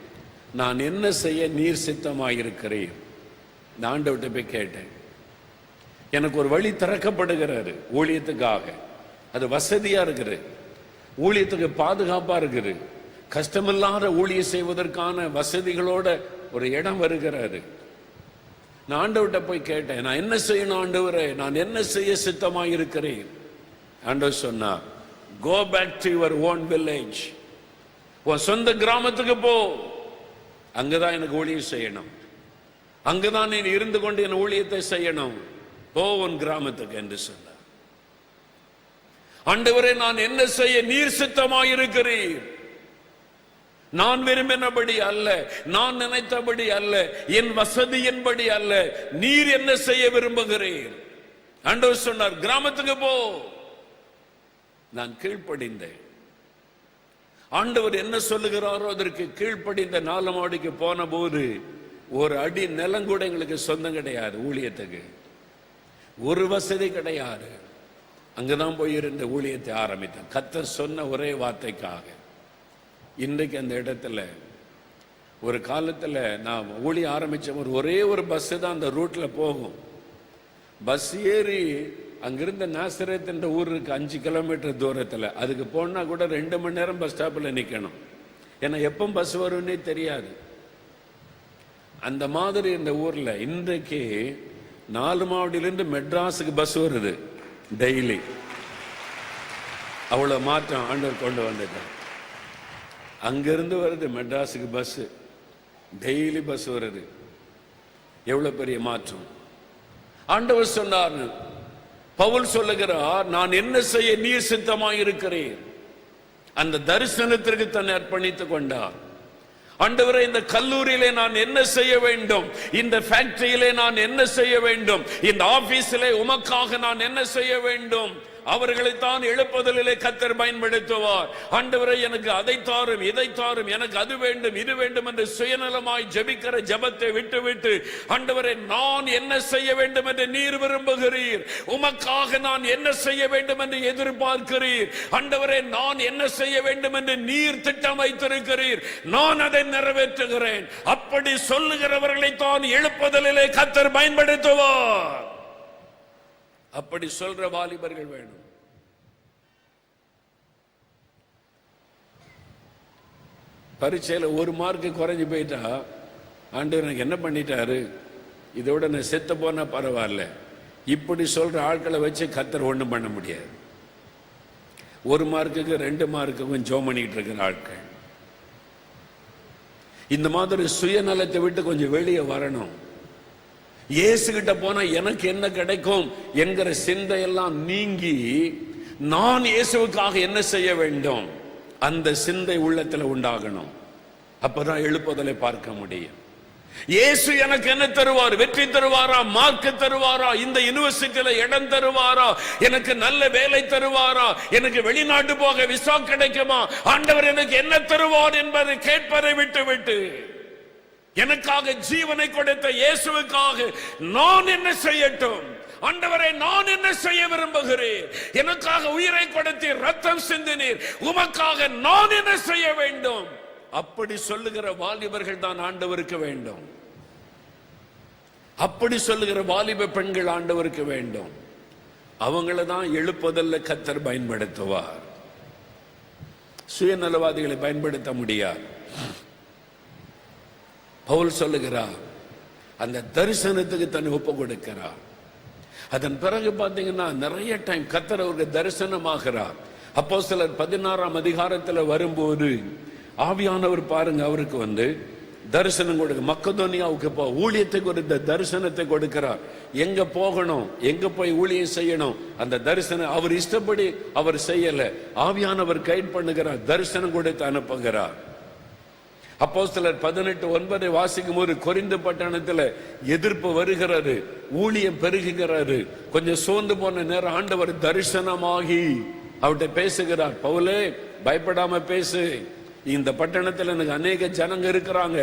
நான் என்ன செய்ய நீர் சித்தமாக இருக்கிறேன்? நான் ஆண்டவர்கிட்ட போய் கேட்டேன். எனக்கு ஒரு வழி திறக்கப்படுகிறாரு ஊழியத்துக்காக. அது வசதியாக இருக்குது, ஊழியத்துக்கு பாதுகாப்பாக இருக்குது, கஷ்டமில்லாத ஊழியம் செய்வதற்கான வசதிகளோட ஒரு இடம் வருகிறாரு. நான் ஆண்டவர்கிட்ட போய் கேட்டேன், நான் என்ன செய்யணும் ஆண்டவரே? நான் என்ன செய்ய சித்தமாக இருக்கிறேன்? ஆண்டவர் சொன்னார், go back to your own village. உன் சொந்த கிராமத்துக்கு போ, அங்கதான் எனக்கு ஊழியம் செய்யணும், அங்கதான் நீ இருந்து கொண்டு என் ஊழியத்தை செய்யணும், போ உன் கிராமத்துக்கு என்று சொன்னார். ஆண்டவரே, நான் என்ன செய்ய நீர் சித்தமாக இருக்கிறீர்? நான் விரும்பினபடி அல்ல, நான் நினைத்தபடி அல்ல, என் வசதியின்படி அல்ல, நீர் என்ன செய்ய விரும்புகிறீர்? ஆண்டவர் சொன்னார், கிராமத்துக்கு போ. நான் கீழ்ப்படிந்தேன். ஆண்டவர் என்ன சொல்லுகிறாரோ அதற்கு கீழ்ப்படிந்த 4 மாடிக்கு போன போது ஒரு அடி நிலம் கூட எங்களுக்கு சொந்தம் கிடையாது. ஊழியத்துக்கு ஒரு வசதி கிடையாது. அங்கதான் போய் இருந்த ஊழியத்தை ஆரம்பித்தேன். கர்த்தர் சொன்ன ஒரே வார்த்தைக்காக. இன்றைக்கு அந்த இடத்துல ஒரு காலத்துல நான் ஊழிய ஆரம்பிச்ச ஒரே ஒரு பஸ் தான் அந்த ரூட்ல போகும். பஸ் ஏறி அங்கிருந்த நாசரேத் என்ற ஊருக்கு 5 கிலோமீட்டர் தூரத்துல, அதுக்கு போனா கூட 2 மணி நேரம் பஸ் ஸ்டாப்ல நிக்கணும். ஏன்னா எப்போ பஸ் வரும்னே தெரியாது. அந்த மாதிரி இந்த ஊர்ல இன்றைக்கு 4 மாவட்டத்திலிருந்து மெட்ராஸுக்கு பஸ் வருது டெய்லி. அவ்வளவு மாற்றம் ஆண்டவர் கொண்டு வந்துட்டார். அங்கிருந்து வருது மெட்ராஸுக்கு பஸ், டெய்லி பஸ் வருது. எவ்வளவு பெரிய மாற்றம்! ஆண்டவர் சொன்னார், பவுல் சொல்லுகிறார், நான் என்ன செய்ய நீர் சித்தமாயிருக்கிறேன். அந்த தரிசனத்திற்கு தன்னை அர்ப்பணித்துக் கொண்டார். ஆண்டவரே, இந்த கல்லூரியிலே நான் என்ன செய்ய வேண்டும், இந்த ஃபேக்டரியிலே நான் என்ன செய்ய வேண்டும், இந்த ஆபீஸிலே உமக்காக நான் என்ன செய்ய வேண்டும். அவர்களைத்தான் எழுப்புதலிலே கர்த்தர் பயன்படுத்துவார். ஆண்டவரே, எனக்கு அதை தாரும், இதை தாரும், எனக்கு அது வேண்டும், இது வேண்டும் என்று சுயநலமாய் ஜெபிக்கிற ஜெபத்தை விட்டுவிட்டு, ஆண்டவரே, நான் என்ன செய்ய வேண்டும் என்று நீர் விரும்புகிறீர், உமக்காக நான் என்ன செய்ய வேண்டும் என்று எதிர்பார்க்கிறீர். ஆண்டவரே, நான் என்ன செய்ய வேண்டும் என்று நீர் திட்டம் வைத்திருக்கிறீர், நான் அதை நிறைவேற்றுகிறேன். அப்படி சொல்லுகிறவர்களைத்தான் எழுப்புதலிலே கர்த்தர் பயன்படுத்துவார். அப்படி சொல்ற வாலிபர்கள் வேணும். பரீட்சையில 1 மார்க் குறைஞ்சு போயிட்டா, ஆண்டவர் எனக்கு என்ன பண்ணிட்டாரு, இதோட நான் செத்து போனா பரவாயில்ல, இப்படி சொல்ற ஆட்களை வச்சு கர்த்தர் ஒண்ணும் பண்ண முடியாது. 1 மார்க்குக்கு 2 மார்க்குக்கும் ஜோம் பண்ணிட்டு இருக்கிற ஆட்கள் இந்த மாதிரி சுயநலத்தை விட்டு கொஞ்சம் வெளியே வரணும். இயேசு கிட்ட போனா எனக்கு என்ன கிடைக்கும் என்கிற சிந்தையெல்லாம் நீங்கி, நான் இயேசுவுக்காக என்ன செய்ய வேண்டும், அந்த சிந்தை உள்ளத்துல உண்டாகணும். அப்பதான் எழுப்புதலை பார்க்க முடியும். இயேசு எனக்கு என்ன தருவார், வெற்றி தருவாரா, மார்க் தருவாரா, இந்த யூனிவர்சிட்டியில இடம் தருவாரா, எனக்கு நல்ல வேலை தருவாரா, எனக்கு வெளிநாட்டு போக விசா கிடைக்குமா, ஆண்டவர் எனக்கு என்ன தருவார் என்பதை கேட்பதை விட்டு எனக்காக ஜீவனை கொடுத்த இயேசுவுக்காக நான் என்ன செய்யட்டும், ஆண்டவரே நான் என்ன செய்ய விரும்புகிறேன், எனக்காக உயிரை கொடுத்தீர், ரத்தம் சிந்தினீர், உமக்காக நான் என்ன செய்ய வேண்டும். அப்படி சொல்லுகிற வாலிபர்கள் தான் ஆண்டவருக்கு வேண்டும். அப்படி சொல்லுகிற வாலிப பெண்கள் ஆண்டவருக்கு வேண்டும். அவங்கள தான் எழுப்புதல்ல கர்த்தர் பயன்படுத்துவார். சுயநலவாதிகளை பயன்படுத்த முடியாது. பவுல் சொல்லுகிறார், அந்த தரிசனத்துக்கு தன்னை ஒப்பு கொடுக்கிறார். அதன் பிறகு பார்த்தீங்கன்னா நிறைய டைம் கர்த்தர் அவருக்கு தரிசனமாகிறார். அப்போஸ்தலர் 16ஆம் அதிகாரத்தில் வரும்போது ஆவியானவர் பாருங்க அவருக்கு தரிசனம் கொடுக்க, மக்கதோனியாவுக்கு ஊழியத்துக்கு ஒரு தரிசனத்தை கொடுக்கிறார். எங்க போகணும், எங்க போய் ஊழியம் செய்யணும், அந்த தரிசனம் அவர் இஷ்டப்படி அவர் செய்யல, ஆவியானவர் கைட் பண்ணுகிறார், தரிசனம் கொடுத்து அனுப்புகிறார். அப்போஸ்தலர் 18:9 வாசிக்கும் போது கொரிந்து பட்டணத்துல எதிர்ப்பு வருகிறது, ஊழியம் பெருகுகிறாரு. கொஞ்சம் சோர்ந்து போன நேரம் ஆண்டவர் தரிசனமாகி அவர்கிட்ட பேசுகிறார், பவுலே பயப்படாம பேசு, இந்த பட்டணத்துல எனக்கு அநேக ஜனங்க இருக்கிறாங்க,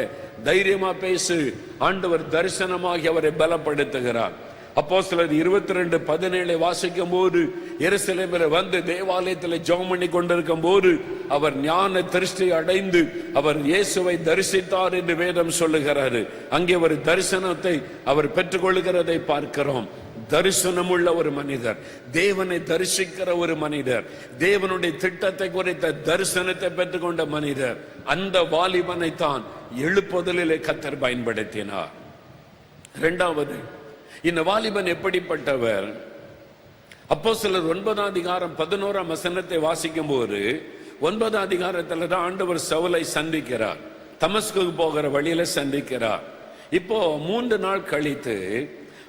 தைரியமா பேசு. ஆண்டவர் தரிசனமாகி அவரை பலப்படுத்துகிறார். அப்போஸ்தலர் 22:17 வாசிக்கும் போது எருசலேமில் வந்து தேவாலயத்தில் ஜெபம் பண்ணி கொண்டிருக்கும் போது அவர் ஞான திருஷ்டி அடைந்து அவர் இயேசுவை தரிசித்தார் என்று வேதம் சொல்லுகிறாரு. அங்கே ஒரு தரிசனத்தை அவர் பெற்றுக்கொள்கிறதை பார்க்கிறோம். தரிசனமுள்ள ஒரு மனிதர், தேவனை தரிசிக்கிற ஒரு மனிதர், தேவனுடைய திட்டத்தை குறித்த தரிசனத்தை பெற்றுக்கொண்ட மனிதர், அந்த வாலிபனை தான் எழுப்புதலிலே கர்த்தர் பயன்படுத்தினார். இரண்டாவது, இந்த வாலிபன் எப்படிப்பட்டவர்? அப்போஸ்தலர் 9ஆம் அதிகாரம் 11ஆம் வசனத்தை வாசிக்கும் போது 9ஆம் அதிகாரத்துல தான் ஆண்டவர் சவுலை சந்திக்கிறார், தமஸ்குக்கு போகிற வழியில சந்திக்கிறார். இப்போ 3 நாள் கழித்து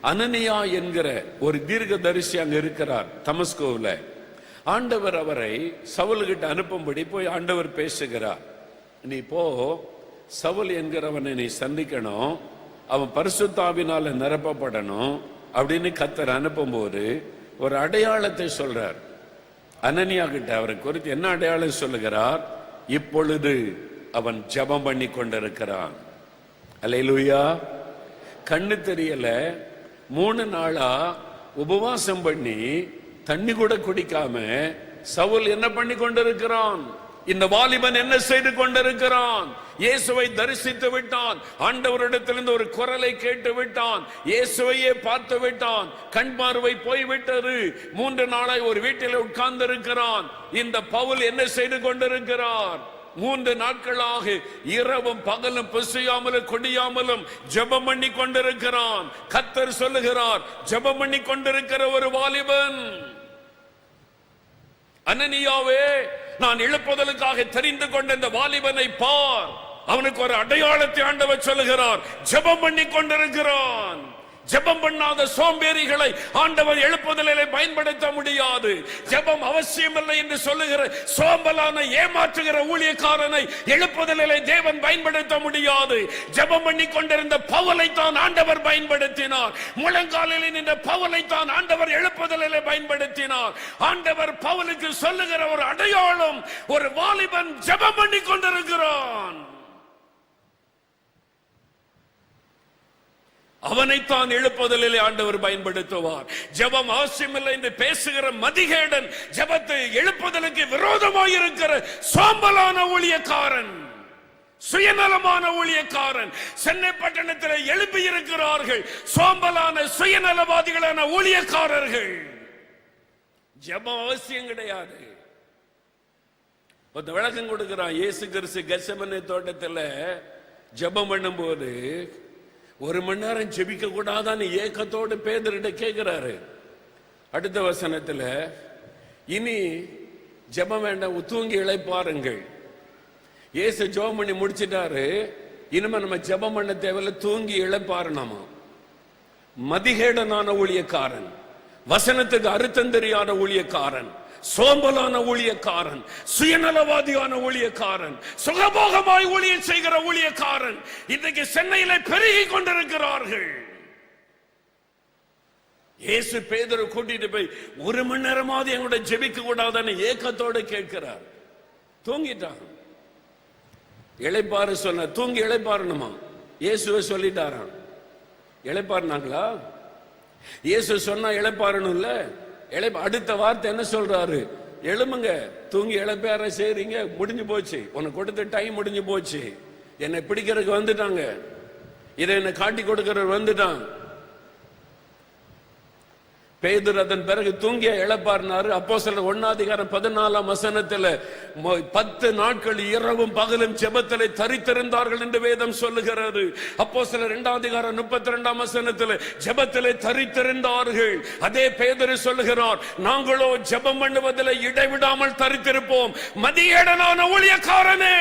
அனனியா என்கிற ஒரு தீர்க்கதரிசி அங்க இருக்கிறார் தமஸ்குல. ஆண்டவர் அவரை சவுல்கிட்ட அனுப்பும்படி போய் ஆண்டவர் பேசுகிறார். நீ போ, சவுல் என்கிறவனை நீ சந்திக்கணும், அவன் பரிசுத்தாவினால நிரப்பப்படணும் அப்படின்னு கர்த்தர் அனுப்பும் போது ஒரு அடையாளத்தை சொல்றார் அனனியா கிட்ட. அவரை குறித்து என்ன அடையாளம் சொல்லுகிறார்? இப்பொழுது அவன் ஜெபம் பண்ணி கொண்டிருக்கிறான். அல்லேலூயா. கண்ணு தெரியல, 3 நாளா உபவாசம் பண்ணி தண்ணி கூட குடிக்காம சவுல் என்ன பண்ணி கொண்டிருக்கிறான்? இந்த வாலிபன் என்ன செய்து கொண்டிருக்கிறான்? இயேசுவை தரிசித்து விட்டான். ஆண்டவரிடத்திலிருந்து ஒரு குரலை கேட்டு விட்டான். இயேசுவையே பார்த்து விட்டான். கண் பார்வை போய்விட்டது. 3 நாளாய் ஒரு வீட்டில் உட்கார்ந்து இருக்கிறான். இந்த பவுல் என்ன செய்து கொண்டிருக்கிறார்? 3 நாட்களாக இரவும் பகலும் பசியாமலும் கொடியாமலும் ஜெபம் பண்ணி கொண்டிருக்கிறான். கர்த்தர் சொல்லுகிறார், ஜெபம் பண்ணி கொண்டிருக்கிற ஒரு வாலிபன், அனனியாவே, நான் எழுப்புதலுக்காக தெரிந்து கொண்ட இந்த வாலிபனை பார். அவனுக்கு ஒரு அடையாளத்தை ஆண்டவர் சொல்லுகிறார். ஜெபம் பண்ணி கொண்டிருக்கிறான். ஜெபம் பண்ணாத சோம்பேறிகளை ஆண்டவர் எழுப்புதலிலே பயன்படுத்த முடியாது. ஜெபம் அவசியமில்லை என்று சொல்லுகிற சோம்பலான ஏமாற்றுகிற ஊழியக்காரனை எழுப்புதலிலே தேவன் பயன்படுத்த முடியாது. ஜெபம் பண்ணி கொண்டிருந்த பவுலை தான் ஆண்டவர் பயன்படுத்தினார். முழங்காலில் நின்ற பவுலை தான் ஆண்டவர் எழுப்புதலிலே பயன்படுத்தினார். ஆண்டவர் பவுலுக்கு சொல்லுகிற ஒரு அடையாளம், ஒரு வாலிபன் ஜெபம் பண்ணி கொண்டிருக்கிறான். அவனைத்தான் எழுப்புதலிலே ஆண்டவர் பயன்படுத்துவார். ஜெபம் அவசியமில்லை என்று பேசுகிற மதிகேடன், ஜெபத்தை எழுப்புதலுக்கு விரோதமாக இருக்கிற சோம்பலான ஊழியக்காரன், சுயநலமான ஊழியக்காரன் சென்னை பட்டணத்தில் எழுப்பி இருக்கிறார்கள். சோம்பலான சுயநலவாதிகளான ஊழியக்காரர்கள். ஜெபம் அவசியம் கிடையாது. விளக்கம் கொடுக்கிறான். இயேசு கிறிஸ்து கெத்செமனே தோட்டத்தில் ஜெபம் பண்ணும் போது 1 மணி நேரம் ஜெபிக்க கூடாதான்னு ஏக்கத்தோடு பேதுருட்ட கேட்கிறாரு. அடுத்த வசனத்துல, இனி ஜெபம் வேண்டாம், தூங்கி இளைப்பாருங்கள். இயேசு ஜெபம் பண்ணி முடிச்சிட்டாரு. இனிமே நம்ம ஜெபம் பண்ண தேவையில்ல, தூங்கி இளைப்பாறணுமா. மதிகேடனான ஊழியக்காரன், வசனத்துக்கு அர்த்தம் தெரியாத ஊழியக்காரன், சோம்பலான ஊழியக்காரன், சுயநலவாதியான ஊழியக்காரன், சுகபோகமாய் ஊழியம் செய்கிற ஊழியக்காரன் இன்றைக்கு சென்னையில பெருகி கொண்டிருக்கிறார்கள். இயேசு பேதுரு கூட்டிட்டு போய் 1 மணி நேரமாவது எங்களோட ஜெபிக்க கூடாதுன்னு ஏக்கத்தோடு கேட்கிறார். தூங்கிட்டான். இளைப்பாறு சொன்ன, தூங்கி இளைப்பாறணுமா. இயேசுவை சொல்லிட்டாராம். இளைப்பாருனாங்களா? இயேசு சொன்னா இளைப்பாறணும் இல்ல. அடுத்த வார்த்தை என்ன சொல்றாரு? எழுமுங்க, தூங்கி இளைப்பாற செய்றீங்க, முடிஞ்சு போச்சு, உனக்கு கொடுத்த டைம் முடிஞ்சு போச்சு. என்னை பிடிக்கிறதுக்கு வந்துட்டாங்க, இதை என்ன காட்டி கொடுக்கிறவர் வந்துட்டான். பேதுரு அதன் பிறகு தூங்கிய இளைப்பாறினாரு. அப்போஸ்தலர் 1:14 10 நாட்கள் இரவும் பகலும் ஜெபத்திலே தரித்திருந்தார்கள் என்று வேதம் சொல்லுகிறது. அப்போஸ்தலர் 2:32 ஜெபத்திலே தரித்திருந்தார்கள். அதே பேதுரு சொல்லுகிறார், நாங்களோ ஜெபம் பண்ணுவதிலே இடைவிடாமல் தரித்திருப்போம். மதியேடனான ஊழியக்காரனே,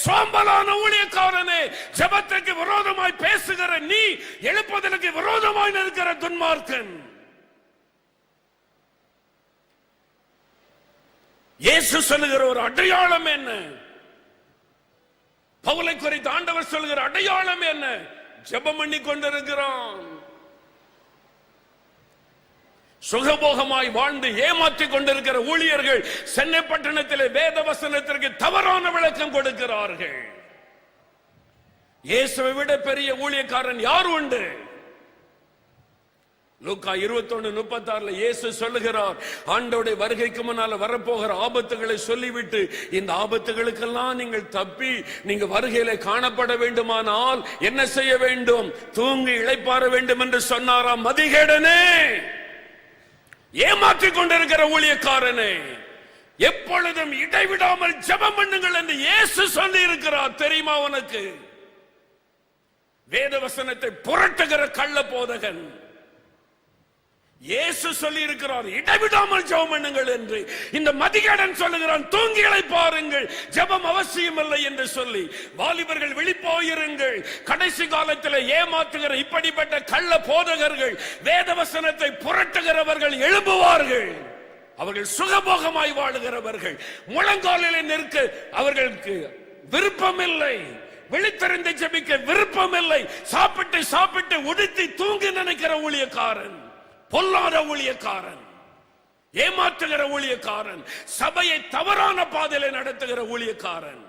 சோம்பலான ஊழியக்காரனே, ஜெபத்துக்கு விரோதமாய் பேசுகிற நீ, எழுப்புதலுக்கு விரோதமாய் நிற்கிற துன்மார்க்கன். இயேசு சொல்லுகிற ஒரு அடையாளம் என்ன? பவுலை குறித்து ஆண்டவர் சொல்லுகிற அடையாளம் என்ன? ஜெபம் பண்ணி கொண்டிருக்கிறான். சுகபோகமாய் வாழ்ந்து ஏமாற்றிக் கொண்டிருக்கிற ஊழியர்கள் சென்னை பட்டணத்திலே வேத வசனத்திற்கு தவறான விளக்கம் கொடுக்கிறார்கள். இயேசுவை விட பெரிய ஊழியக்காரன் யார் உண்டு? லூக்கா 21:36 இயேசு சொல்லுகிறார், ஆண்டவருடைய வருகைக்கு முன்னால வரப்போகிற ஆபத்துகளை சொல்லிவிட்டு, இந்த ஆபத்துகளுக்கெல்லாம் நீங்கள் தப்பி நீங்க வருகையில காணப்பட வேண்டுமானால் என்ன செய்ய வேண்டும்? தூங்கி இளைப்பாற வேண்டும் என்று சொன்னாராம். மதிகேடனே, ஏமாற்றிக் கொண்டிருக்கிற ஊழியக்காரனே, எப்பொழுதும் இடைவிடாமல் ஜெபம் பண்ணுங்கள் என்று இயேசு சொல்லி இருக்கிறார். தெரியுமா உனக்கு? வேத வசனத்தை புரட்டுகிற கள்ள போதகன் இயேசு சொல்லி இருக்கிறார், இடைவிடாமல் ஜெபம் பண்ணுங்கள் என்று. இந்த மதிகேடன் சொல்லுகிறான், தூங்கி இளைப்பாருங்கள், ஜெபம் அவசியம் இல்லை என்று சொல்லி. வாலிபர்கள் விழிப்போயிருங்கள். கடைசி காலத்தில் ஏமாற்றுகிற இப்படிப்பட்ட கள்ள போதகர்கள், வேதவசனத்தை புரட்டுகிறவர்கள் எழும்புவார்கள். அவர்கள் சுகபோகமாய் வாழுகிறவர்கள், முழங்காலிலே நிற்க அவர்களுக்கு விருப்பமில்லை, விழித்திருந்து ஜெபிக்க விருப்பமில்லை. சாப்பிட்டு சாப்பிட்டு உடுத்தி தூங்கி நினைக்கிற ஊழியக்காரன், பொல்லாத ஊழியக்காரன். ஏமாற்றுகிற ஊழியக்காரன், சபையை தவறான பாதையில நடத்துகிற ஊழியக்காரன்.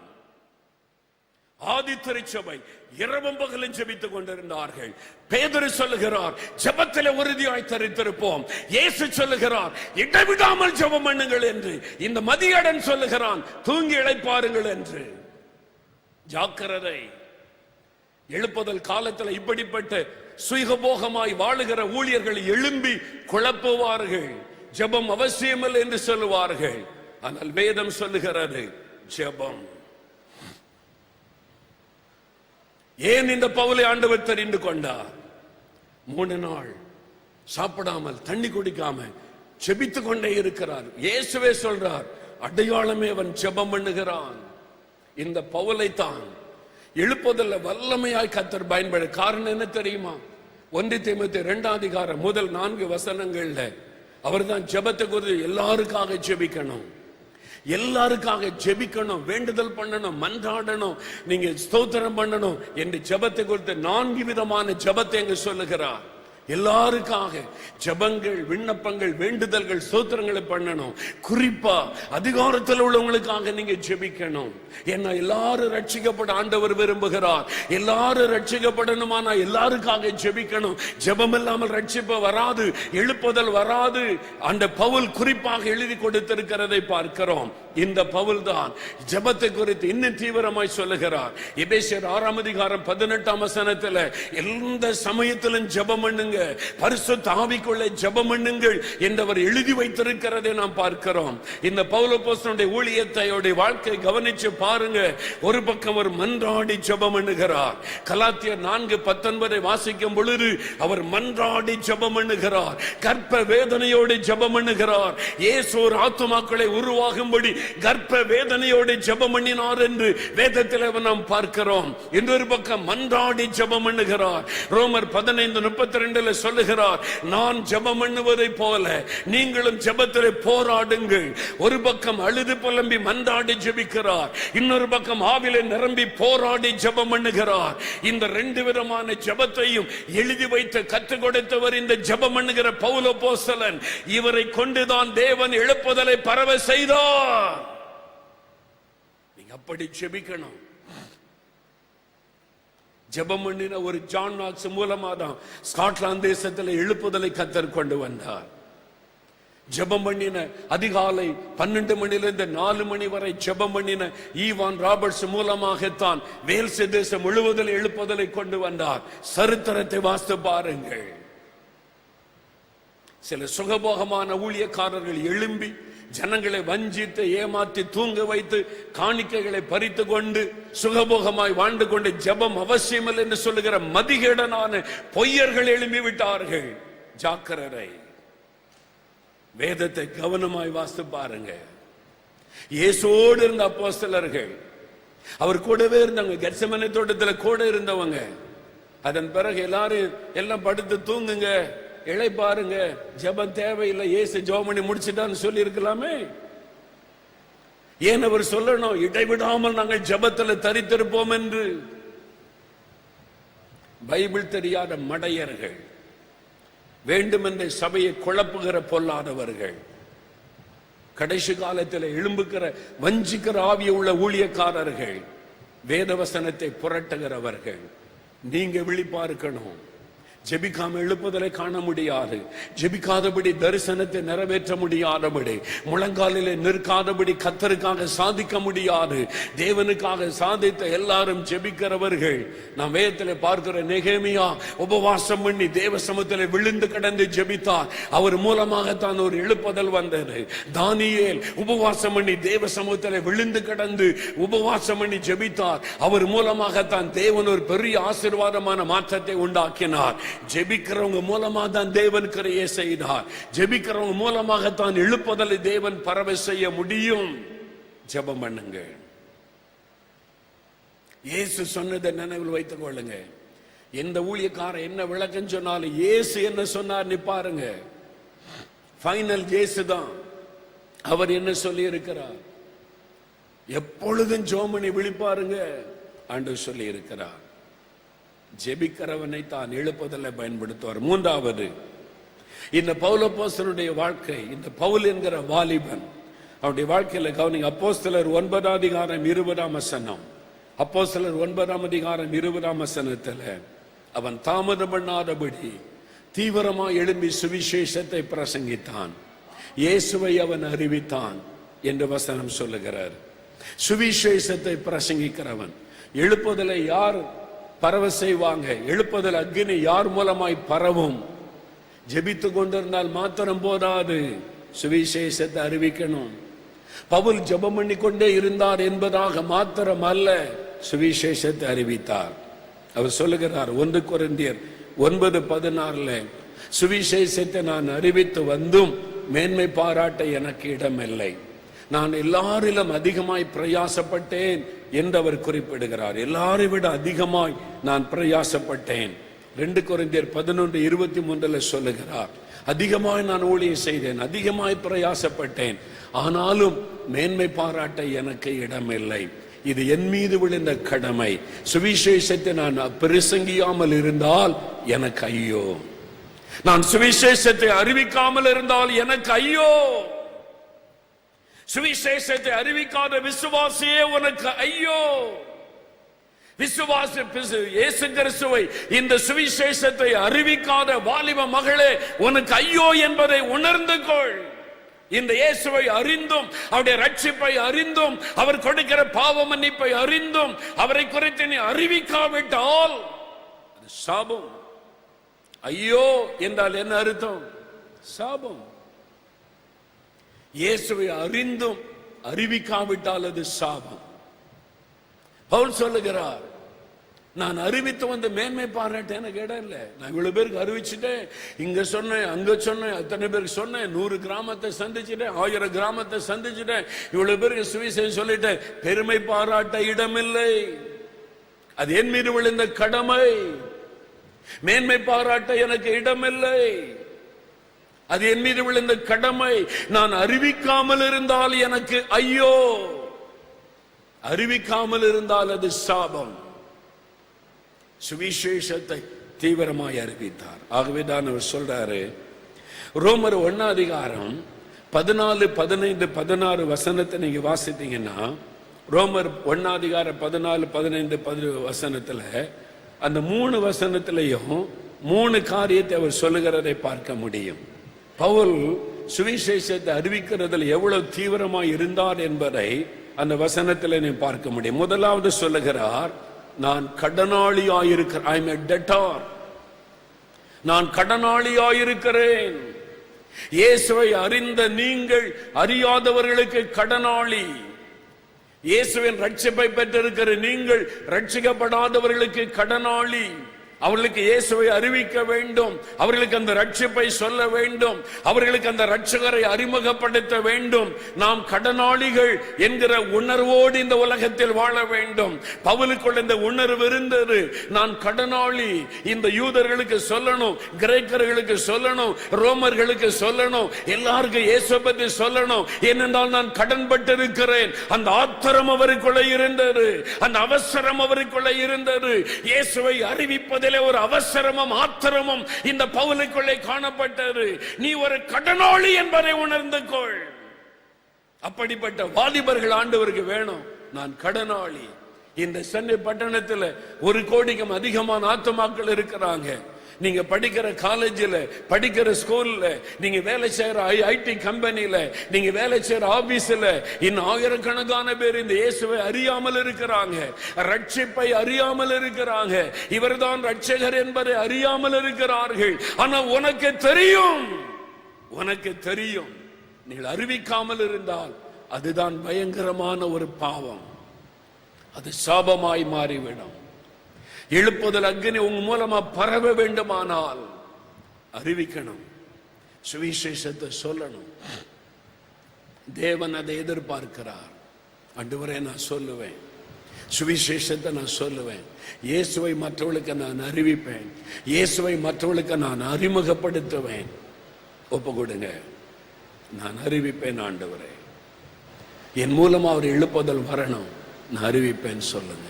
ஆதி திருச்சபை இரவும் பகலும் ஜெபித்துக் கொண்டிருந்தார்கள். பேதுரு சொல்லுகிறார், ஜெபத்திலே உறுதியாய் தரித்திருப்போம். இயேசு சொல்லுகிறார், இடைவிடாமல் ஜெபம் பண்ணுங்கள் என்று. இந்த மதியடன் சொல்லுகிறான், தூங்கி இளைப்பாருங்கள் என்று. ஜாக்கிரதை. எழுப்புதல் காலத்தில் இப்படிப்பட்ட சுயபோகமாய் வாழுகிற ஊழியர்கள் எழும்பி குழப்புவார்கள். ஜெபம் அவசியமில்லை என்று சொல்லுவார்கள். ஆனால் வேதம் சொல்லுகிறது ஜெபம். ஏன் இந்த பவுலை ஆண்டவர் தெரிந்து கொண்டார்? 3 நாள் சாப்பிடாமல் தண்ணி குடிக்காம ஜெபித்துக் கொண்டே இருக்கிறார். இயேசுவே சொல்றார், அடையாளமே அவன் ஜெபம் பண்ணுகிறான். இந்த பவுலை தான் எழுப்புதல்ல வல்லமையாய் கர்த்தர் பயன்படு. காரணம் என்ன தெரியுமா? 1 தீமோத்தேயு 2 அதிகாரம் முதல் 4 வசனங்கள்ல அவர் தான் ஜெபத்தை குறித்து எல்லாருக்காக ஜெபிக்கணும், எல்லாருக்காக ஜெபிக்கணும், வேண்டுதல் பண்ணணும், மன்றாடணும், நீங்க ஸ்தோத்திரம் பண்ணணும் என்று ஜெபத்தை குறித்து 4 விதமான ஜெபத்தை அங்கு சொல்லுகிறார். எல்லாருக்காக ஜெபங்கள், விண்ணப்பங்கள், வேண்டுதல்கள், ஸ்தோத்திரங்களை பண்ணணும். குறிப்பா அதிகாரத்தில் உள்ளவங்களுக்காக நீங்க ஜெபிக்கணும். ஏன்னா எல்லாரும் ரட்சிக்கப்பட ஆண்டவர் விரும்புகிறார். எல்லாரும் ரட்சிக்கப்படணுமானா எல்லாருக்காக ஜெபிக்கணும். ஜெபம் இல்லாமல் ரட்சிப்பு வராது, எழுப்புதல் வராது. அந்த பவுல் குறிப்பாக எழுதி கொடுத்திருக்கிறதை பார்க்கிறோம். இந்த பவுல் தான் ஜெபத்தை குறித்து இன்னும் தீவிரமாய் சொல்லுகிறார். எபேசியர் 6 அதிகாரம் 18 வசனத்தில் எந்த சமயத்திலும் ஜெபம் பண்ணுங்க, பரிசுத்த ஆவிக்குள்ளே ஜெபம் பண்ணுங்கள் என்றவர் எழுதி வைத்திருக்கிறதை நாம் பார்க்கிறோம். இந்த பவுல் அப்போஸ்தலனுடைய ஊழியத்தை, வாழ்க்கை கவனிச்சு பாருங்க. ஒரு பக்கம் அவர் மன்றாடி ஜெபம் பண்ணுகிறார். கலாத்தியர் 4:19 வாசிக்கும் பொழுது அவர் மன்றாடி ஜெபம் பண்ணுகிறார். கர்ப்ப வேதனையோடு ஜெபம் பண்ணுகிறார். இயேசு ஒரு ஆத்துமாக்களை உருவாகும்படி கர்ப்ப வேதனையோடு ஜெபம் பண்ணினார் என்று வேதத்தில் நாம் பார்க்கிறோம். இன்னொரு பக்கம் மன்றாடி ஜெபம் பண்ணுகிறார். ரோமர் 15:32 சொல்லுகிறார், நான் ஜெபம் பண்ணுவதை போல நீங்களும் ஜெபத்திலே போராடுங்கள். ஒரு பக்கம் அழுது புலம்பி மன்றாடி ஜெபிக்கிறார், இன்னொரு பக்கம் ஆவிலே நிரம்பி போராடி ஜெபம் பண்ணுகிறார். இந்த 2 விதமான ஜெபத்தையும் எழுதி வைத்து கற்றுக் கொடுத்தவர் இந்த ஜெபம் பண்ணுகிற பவுல் அப்போஸ்தலன். இவரை கொண்டுதான் தேவன் எழுப்புதலை பரவ செய்தார். நீங்க அப்படி ஜெபிக்கணும். ஜெபம் பண்ணின ஒரு ஜான் நாக்ஸ் மூலமா தான் ஸ்காட்லாந்து தேசத்தில் எழுப்புதலை கர்த்தர் கொண்டு வந்தார். ஜெபம் பண்ணின அதிகாலை 12 மணிலிருந்து 4 மணி வரை ஜெபம் பண்ணின ஈவான் ராபர்ட்ஸ் மூலமாகத்தான் வேல்ஸ் தேசம் முழுவதில் எழுப்புதலை கொண்டு வந்தார். சரித்திரத்தை வாசித்து பாருங்கள். சில சுகபோகமான ஊழியக்காரர்கள் எழும்பி ஜனங்களை வஞ்சித்து ஏமாற்றி தூங்க வைத்து காணிக்கைகளை பறித்து கொண்டு சுகபோகமாய் வாழ்ந்து கொண்டு ஜெபம் அவசியமில்லை என்று சொல்லுகிற மதிகேடனான பொய்யர்கள் எழும்பி விட்டார்கள். ஜாக்கிரதை. வேதத்தை கவனமாய் வாசித்து பாருங்க. இயேசுவோடு இருந்த அப்போஸ்தலர்கள், அவர் கூடவே இருந்தாங்க. கெத்செமனே தோட்டத்தில் கூட இருந்தவங்க. அதன் பிறகு எல்லாரும் எல்லாம் படுத்து தூங்குங்க, இளை பாருங்க, ஜெபம் தேவையில்லை, இயேசு ஜெபம் பண்ணி முடிச்சிட்டான்னு சொல்லி இருக்கலாமே. ஏன் அவர் சொல்லணும், இடைவிடாமல் நாங்கள் ஜெபத்தில் தரித்திருப்போம் என்று? பைபிள் தெரியாத மடையர்கள், வேண்டுமென்ற சபையை குழப்புகிற பொல்லாதவர்கள், கடைசி காலத்தில் எழும்புகிற வஞ்சிக்கிற ஆவிய உள்ள ஊழியக்காரர்கள், வேதவசனத்தை புரட்டுகிறவர்கள். நீங்க விழிப்பார்க்கணும். ஜெபிக்காம எழுப்புதலை காண முடியாது. ஜெபிக்காதபடி தரிசனத்தை நிறைவேற்ற முடியாதபடி, முழங்காலிலே நிற்காதபடி கர்த்தருக்காக சாதிக்க முடியாது. தேவனுக்காக சாதித்த எல்லாரும் ஜெபிக்கிறவர்கள். நாம் வேதத்திலே பார்க்கிற நெகேமியா உபவாசம் பண்ணி தேவ சமூகத்திலே விழுந்து கிடந்து ஜெபித்தார். அவர் மூலமாகத்தான் ஒரு எழுப்புதல் வந்தது. தானியேல் உபவாசம் பண்ணி தேவ சமூகத்திலே விழுந்து கிடந்து உபவாசம் பண்ணி ஜெபித்தார். அவர் மூலமாகத்தான் தேவன் ஒரு பெரிய ஆசீர்வாதமான மாற்றத்தை உண்டாக்கினார். ஜெபிக்கிறவங்க மூலமா தான் தேவன் கிரியை செய்தார். ஜெபிக்கிறவங்க மூலமாகத்தான் எழுப்புதலை தேவன் பரவ செய்ய முடியும். ஜெபம் பண்ணுங்க. இயேசு சொன்னதை நினைவில் வைத்துக் கொள்ளுங்க. எந்த ஊழியக்காரன் என்ன விளக்கம் சொன்னாலும் இயேசு என்ன சொன்னார் பாருங்க. ஃபைனல் இயேசு தான். அவர் என்ன சொல்லி இருக்கிறார்? எப்பொழுதும் ஜோமனி விழிப்பாருங்க ஆண்டவர் சொல்லி இருக்கிறார். ஜெபிக்கிறவனை தான் எழுப்புதலை பயன்படுத்துவார். 3வது, இந்த பவுல் அப்போஸ்தலனுடைய வாழ்க்கை, இந்த பவுல் என்கிற வாலிபன் அவருடைய வாழ்க்கையில கவனிங்க. அப்போஸ்தலர் 9 அதிகாரம் 20 வசனம். அப்போஸ்தலர் 9 அதிகாரம் 20 வசனத்துல அவன் தாமதம் பண்ணாதபடி தீவிரமாக எழும்பி சுவிசேஷத்தை பிரசங்கித்தான், இயேசுவை அவன் அறிவித்தான் என்று வசனம் சொல்லுகிறார். சுவிசேஷத்தை பிரசங்கிக்கிறவன். எழுப்புதலை யார் பரவ செய்வாங்க? எழுப்புதல் அக்னி யார் மூலமாய் பரவும்? ஜெபித்து கொண்டிருந்தால் மாத்திரம் போதாது, சுவிசேஷத்தை அறிவிக்கணும். பவுல் ஜெபம் பண்ணி கொண்டே இருந்தார் என்பதாக மாத்திரம் அல்ல, சுவிசேஷத்தை அறிவித்தார். அவர் சொல்லுகிறார் 1 கொரிந்தியர் 9:16 சுவிசேஷத்தை நான் அறிவித்து வந்தும் மேன்மை பாராட்ட எனக்கு இடமில்லை, நான் எல்லாரிலும் அதிகமாய் பிரயாசப்பட்டேன் என்று அவர் குறிப்பிடுகிறார். எல்லாரை விட அதிகமாய் நான் பிரயாசப்பட்டேன். 2 கொரிந்தியர் 11:23 சொல்லுகிறார், அதிகமாய் நான் ஊழியம் செய்தேன், அதிகமாய் பிரயாசப்பட்டேன், ஆனாலும் மேன்மை பாராட்ட எனக்கு இடமில்லை. இது என் மீது விழுந்த கடமை. சுவிசேஷத்தை நான் பிரசங்கியாமல் இருந்தால் எனக்கு ஐயோ, நான் சுவிசேஷத்தை அறிவிக்காமல் இருந்தால் எனக்கு ஐயோ. சுவிசேஷத்தை அறிவிக்காத விசுவாசியே உனக்கு ஐயோ. விசுவாசி இயேசு கிறிஸ்துவை, இந்த சுவிசேஷத்தை அறிவிக்காத வாலிப மகளே உனக்கு ஐயோ என்பதை உணர்ந்து கொள். இந்த இயேசுவை அறிந்தும் அவருடைய ரட்சிப்பை அறிந்தும் அவர் கொடுக்கிற பாவ மன்னிப்பை அறிந்தும் அவரை குறித்து நீ அறிவிக்காவிட்டால் அது சாபம். ஐயோ என்றால் என்ன அர்த்தம்? சாபம். இயேசுவை அறிந்தும் அறிவிக்காவிட்டால் அது சாபம். பவுல் சொல்லுகிறார், நான் அறிவித்து வந்து மேன்மை பாராட்ட எனக்கு இடம் இல்லை. நான் இவ்வளவு பேருக்கு அறிவிச்சுட்டேன், இங்க சொன்னேன், அங்க சொன்னேன், அத்தனை பேருக்கு சொன்னேன், 100 கிராமத்தை சந்திச்சுட்டேன், 1000 கிராமத்தை சந்திச்சுட்டேன், இவ்வளவு பேருக்கு சுவிசேஷம் சொல்லிட்டேன், பெருமை பாராட்ட இடமில்லை. அது என் மீது விழுந்த கடமை. மேன்மை பாராட்ட எனக்கு இடமில்லை, அது என் மீது விழுந்த கடமை. நான் அறிவிக்காமல் இருந்தால் எனக்கு ஐயோ, அறிவிக்காமல் இருந்தால் அது சாபம். சுவிசேஷத்தை தீவிரமாய் அறிவித்தார். ஆகவேதான் அவர் சொல்றாரு, ரோமர் 1 அதிகாரம் 14, 15, 16 வசனத்தை நீங்க வாசித்தீங்கன்னா, ரோமர் 1 அதிகாரம் 14, 15, 16 வசனத்துல அந்த 3 வசனத்திலையும் 3 காரியத்தை அவர் சொல்லுகிறதை பார்க்க முடியும். பவுல் சுவிசேஷத்தை அறிவிக்கிறதில் எவ்வளவு தீவிரமாய் இருந்தார் என்பதை அந்த வசனத்தில் நீ பார்க்க முடியும். முதலாவது சொல்லுகிறார், நான் கடனாளியாயிருக்கிறேன். I am a debtor. நான் கடனாளியாயிருக்கிறேன். இயேசுவை அறிந்த நீங்கள் அறியாதவர்களுக்கு கடனாளி. இயேசுவின் ரட்சிப்பை பெற்றிருக்கிற நீங்கள் ரட்சிக்கப்படாதவர்களுக்கு கடனாளி. அவர்களுக்கு இயேசுவை அறிவிக்க வேண்டும், அவர்களுக்கு அந்த ரட்சிப்பை சொல்ல வேண்டும், அவர்களுக்கு அந்த ரட்சகரை அறிமுகப்படுத்த வேண்டும். நாம் கடனாளிகள் என்கிற உணர்வோடு இந்த உலகத்தில் வாழ வேண்டும். பவுலுக்குள்ள இந்த உணர்வு இருந்தது. நான் கடனாளி. இந்த யூதர்களுக்கு சொல்லணும், கிரேக்கர்களுக்கு சொல்லணும், ரோமர்களுக்கு சொல்லணும், எல்லாருக்கும் இயேசு பற்றி சொல்லணும். ஏனென்றால் நான் கடன் பட்டிருக்கிறேன். அந்த ஆத்திரம் அவருக்குள்ள இருந்தது, அந்த அவசரம் அவருக்குள்ள இருந்தது. இயேசுவை அறிவிப்பதில் ஒரு அவசரமும் ஆத்திரமும் இந்த பவுலுக்குள்ளே காணப்பட்டது. நீ ஒரு கடனாளி என்பதை உணர்ந்து கொள். அப்படிப்பட்ட வாலிபர்கள் ஆண்டவருக்கு வேணும். நான் கடனாளி. இந்த சென்னை பட்டணத்தில் 1 கோடிக்கும் அதிகமான ஆத்துமாக்கள் இருக்கிறாங்க. நீங்க படிக்கிற காலேஜில், படிக்கிற ஸ்கூல்ல, நீங்க வேலை செய்யற ஐடி கம்பெனியில, நீங்க வேலை செய்யற ஆபீஸ்ல இன்னும் ஆயிரக்கணக்கான பேர் இந்த இயேசுவை அறியாமல் இருக்கிறாங்க, ரட்சிப்பை அறியாமல் இருக்கிறாங்க, இவர்தான் ரட்சகர் என்பதை அறியாமல் இருக்கிறார்கள். ஆனா உனக்கு தெரியும், உனக்கு தெரியும். நீங்கள் அறிவிக்காமல் இருந்தால் அதுதான் பயங்கரமான ஒரு பாவம். அது சாபமாய் மாறிவிடும். எழுப்புதல் அக்னி உங்க மூலமா பரவ வேண்டுமானால் அறிவிக்கணும், சுவிசேஷத்தை சொல்லணும். தேவன் அதை எதிர்பார்க்கிறார். ஆண்டவரே, நான் சொல்லுவேன், சுவிசேஷத்தை நான் சொல்லுவேன், இயேசுவை மற்றவர்களுக்கு நான் அறிவிப்பேன், இயேசுவை மற்றவர்களுக்கு நான் அறிமுகப்படுத்துவேன். ஒப்பு கொடுங்க, நான் அறிவிப்பேன் ஆண்டவரே, என் மூலமா அவர் எழுப்புதல் வரணும், நான் அறிவிப்பேன் சொல்லுங்க.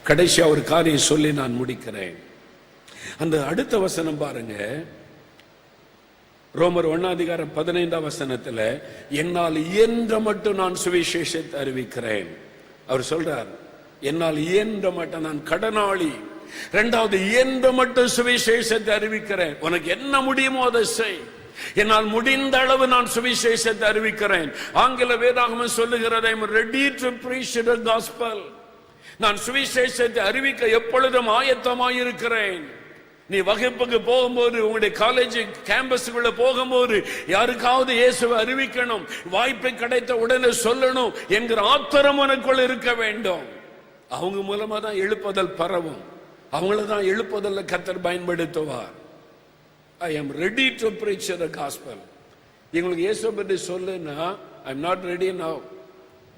கடைசியா ஒரு காரியம் சொல்லி நான் முடிக்கிறேன். அந்த அடுத்த வசனம் பாருங்க, ரோமர் 1:15 என்னால் இயன்ற மட்டும் நான் சுவிசேஷத்தை அறிவிக்கிறேன். அவர் சொல்றார், என்னால் இயன்ற மட்டும், நான் கடனாளி. இரண்டாவது, இயன்ற மட்டும் சுவிசேஷத்தை அறிவிக்கிறேன். உனக்கு என்ன முடியுமோ அதை செய். என்னால் முடிந்த அளவு நான் சுவிசேஷத்தை அறிவிக்கிறேன். ஆங்கில வேதாகமம் சொல்லுகிறது, I am ready to preach the gospel. நான் சுவிசேஷத்தை அறிவிக்க எப்பொழுதும் ஆயத்தமாயிருக்கிறேன். நீ வகுப்புக்கு போகும்போது, உங்களுடைய காலேஜ் கேம்பஸுக்குள்ள போகும்போது, யாருக்காவது இயேசுவை அறிவிக்கணும், வாய்ப்பு கிடைத்த உடனே சொல்லணும் என்கிற ஆத்திரம் உனக்குள் இருக்க வேண்டும். அவங்க மூலமா தான் எழுப்புதல் பரவும். அவங்கள தான் எழுப்புதல்ல கர்த்தர் பயன்படுத்துவார். I am ready to preach the gospel. உங்களுக்கு இயேசுவை பற்றி சொல்லுன்னா, I am not ready now.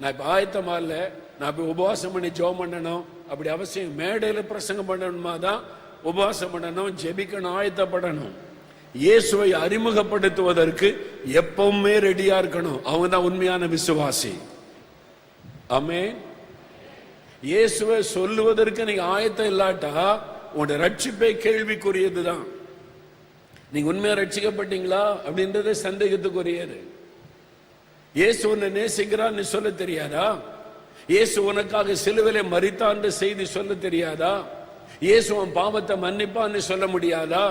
நான் இப்ப ஆயத்தமா இல்ல, நான் இப்ப உபவாசம் பண்ணி ஜெபம் பண்ணணும், அப்படி அவசியம். மேடையில பிரசங்கம் பண்ணணுமா தான் உபவாசம் பண்ணணும், ஜெபிக்கணும், ஆயத்தப்படணும். இயேசுவை அறிமுகப்படுத்துவதற்கு எப்பவுமே ரெடியா இருக்கணும். அவங்க தான் உண்மையான விசுவாசி. ஆமென். இயேசுவை சொல்லுவதற்கு நீங்க ஆயத்தம் இல்லாட்டா உங்களுடைய ரட்சிப்பே கேள்விக்குரியதுதான். நீங்க உண்மையா ரட்சிக்கப்பட்டீங்களா அப்படின்றது சந்தேகத்துக்குரியது. இயேசு உன்னை நேசிக்கிறான்னு சொல்ல தெரியாதா? இயேசு உனக்காக சிலுவையிலே மரித்தான்னு செய்தி சொல்ல தெரியாதா? இயேசு உன் பாவத்தை மன்னிப்பான்னு சொல்ல முடியாதா?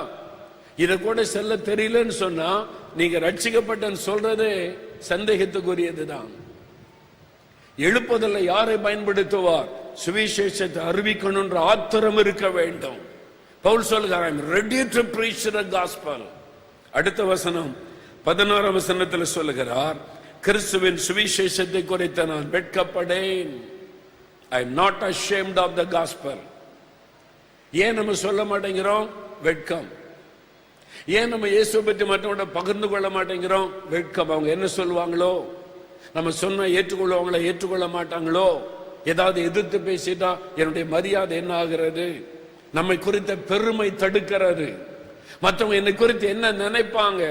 இதை கூட சொல்ல தெரியலன்னு சொன்னா நீங்க ரட்சிக்கப்பட்டன்னு சொல்றதே சந்தேகத்துக்குரியதுதான். எழுப்புதல்ல யாரை பயன்படுத்துவார்? சுவிசேஷத்தை அறிவிக்கணும்ன்ற ஆத்திரம் இருக்க வேண்டும். பவுல் சொல்கிறார், I am ready to preach the gospel. அடுத்த வசனம் 16 சொல்லுகிறார், கிறிஸ்துவின் சுவிசேஷத்தை குறித்து நான் வெட்கப்படேன். I am not ashamed of the gospel. ஏன் நம்ம சொல்ல மாட்டேங்கிறோம்? வெட்கம். ஏன் நம்ம இயேசுவை பற்றி மற்றவங்களோட பகிர்ந்து கொள்ள மாட்டேங்கிறோம்? வெட்கம். அவங்க என்ன சொல்லுவாங்களோ, நம்ம சொன்ன ஏற்றுக்கொள்வாங்களோ ஏற்றுக்கொள்ள மாட்டாங்களோ, ஏதாவது எதிர்த்து பேசிட்டா என்னுடைய மரியாதை என்ன ஆகிறது? நம்மை குறித்த பெருமை தடுக்கிறது. மற்றவங்க என்னை குறித்து என்ன நினைப்பாங்க,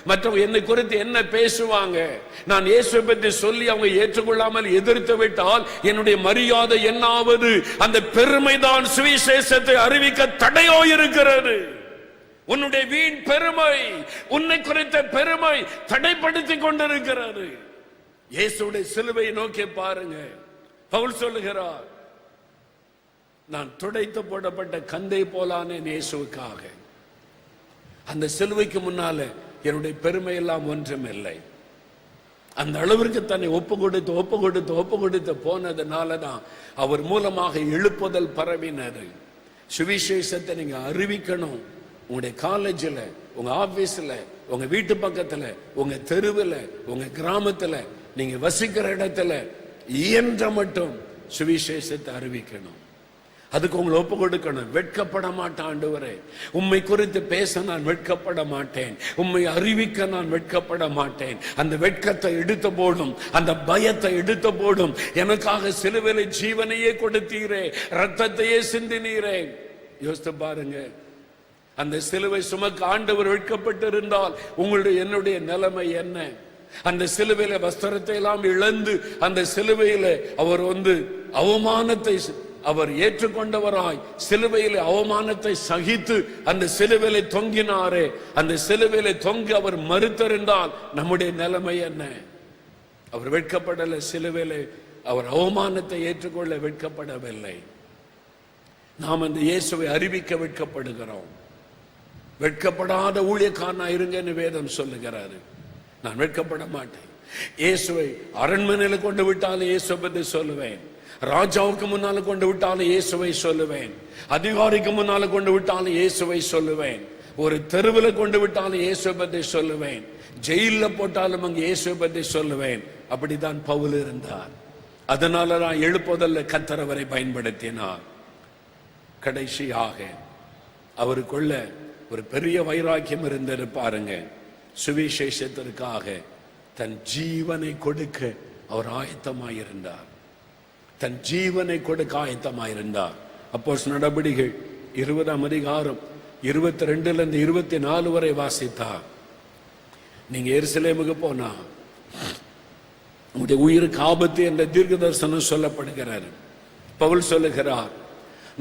மற்றவங்க என்னை குறித்து என்ன பேசுவாங்க, நான் இயேசுவை பற்றி சொல்லி அவங்க ஏற்றுக்கொள்ளாமல் எதிர்த்து விட்டால் என்னுடைய மரியாதை என்ன ஆவது? அந்த பெருமைதான் சுவிசேஷத்தை அறிவிக்க தடையோ இருக்கிறது. உன்னுடைய வீண் பெருமை, உன்னை குறித்த பெருமை தடைப்படுத்தி கொண்டிருக்கிறது. இயேசுடைய சிலுவையை நோக்கி பாருங்க. பவுல் சொல்லுகிறார், நான் துடைத்து போடப்பட்ட கந்தை போலானேன் இயேசுவுக்காக. அந்த சிலுவைக்கு முன்னால என்னுடைய பெருமை எல்லாம் ஒன்றும் இல்லை. அந்த அளவிற்கு தன்னை ஒப்பு கொடுத்து போனதுனாலதான் அவர் மூலமாக எழுப்புதல் பரவினது. சுவிசேஷத்தை நீங்க அறிவிக்கணும். உங்களுடைய காலேஜில், உங்க ஆபீஸ்ல, உங்க வீட்டு பக்கத்துல, உங்க தெருவில், உங்க கிராமத்துல, நீங்க வசிக்கிற இடத்துல இயன்ற மட்டும் சுவிசேஷத்தை அறிவிக்கணும். அதுக்கு உங்களை ஒப்பு கொடுக்கணும். வெட்கப்பட மாட்டேன் ஆண்டவரே, உம்மை குறித்து பேச நான் வெட்கப்பட மாட்டேன், உம்மை அறிவிக்க நான் வெட்கப்பட மாட்டேன். அந்த வெட்கத்தை எடுத்து போடும், அந்த பயத்தை எடுத்து போடும். எனக்காக சிலுவையிலே ஜீவனையே கொடுத்தீரே, ரத்தத்தையே சிந்தினீரே. யோசித்து பாருங்க, அந்த சிலுவை சுமக்க ஆண்டவர் வெட்கப்பட்டு இருந்தால் உங்களுடைய என்னுடைய நிலைமை என்ன? அந்த சிலுவையில வஸ்திரத்தை எல்லாம் இழந்து அந்த சிலுவையில அவர் அவமானத்தை அவர் ஏற்றுக்கொண்டவராய் சிலுவையிலே அவமானத்தை சகித்து அந்த சிலுவையிலே தொங்கினாரே, அந்த சிலுவையிலே தொங்கி அவர் மறுத்திருந்தால் நம்முடைய நிலைமை என்ன? அவர் வெட்கப்படல. சிலுவையிலே அவர் அவமானத்தை ஏற்றுக்கொள்ள வெட்கப்படவில்லை. நாம் அந்த இயேசுவை அறிவிக்க வெட்கப்படுகிறோம். வெட்கப்படாத ஊழியக்காரனா இருங்கன்னு வேதம் சொல்லுகிறாரு. நான் வெட்கப்பட மாட்டேன். இயேசுவை அரண்மனையில கொண்டு விட்டாலும் இயேசுவை பற்றி சொல்லுவேன், ராஜாவுக்கு முன்னால கொண்டு விட்டாலும் இயேசுவை சொல்லுவேன், அதிகாரிக்கு முன்னால கொண்டு விட்டாலும் இயேசுவை சொல்லுவேன், ஒரு தெருவில் கொண்டு விட்டாலும் இயேசுவை பற்றி சொல்லுவேன், ஜெயில போட்டாலும் அங்கு இயேசுவை பற்றி சொல்லுவேன். அப்படித்தான் பவுல் இருந்தார். அதனால நான் எழுப்புதல்ல கர்த்தர் அவரை பயன்படுத்தினார். கடைசியாக அவருக்குள்ள ஒரு பெரிய வைராக்கியம் இருந்தது பாருங்க. சுவிசேஷத்திற்காக தன் ஜீவனை கொடுக்க அவர் ஆயத்தமாயிருந்தார். தன் ஜீவனை கொடுக்க ஆயத்தமாயிருந்தார். அப்போஸ்தலர் நடபடிகள் 20 22 24 வரை வாசித்தார். நீங்க எருசலேமுக்கு போனா உங்களுடைய உயிருக்கு ஆபத்து என்ற தீர்க்க தரிசனம் சொல்லப்படுகிறார். பவுல் சொல்லுகிறார்,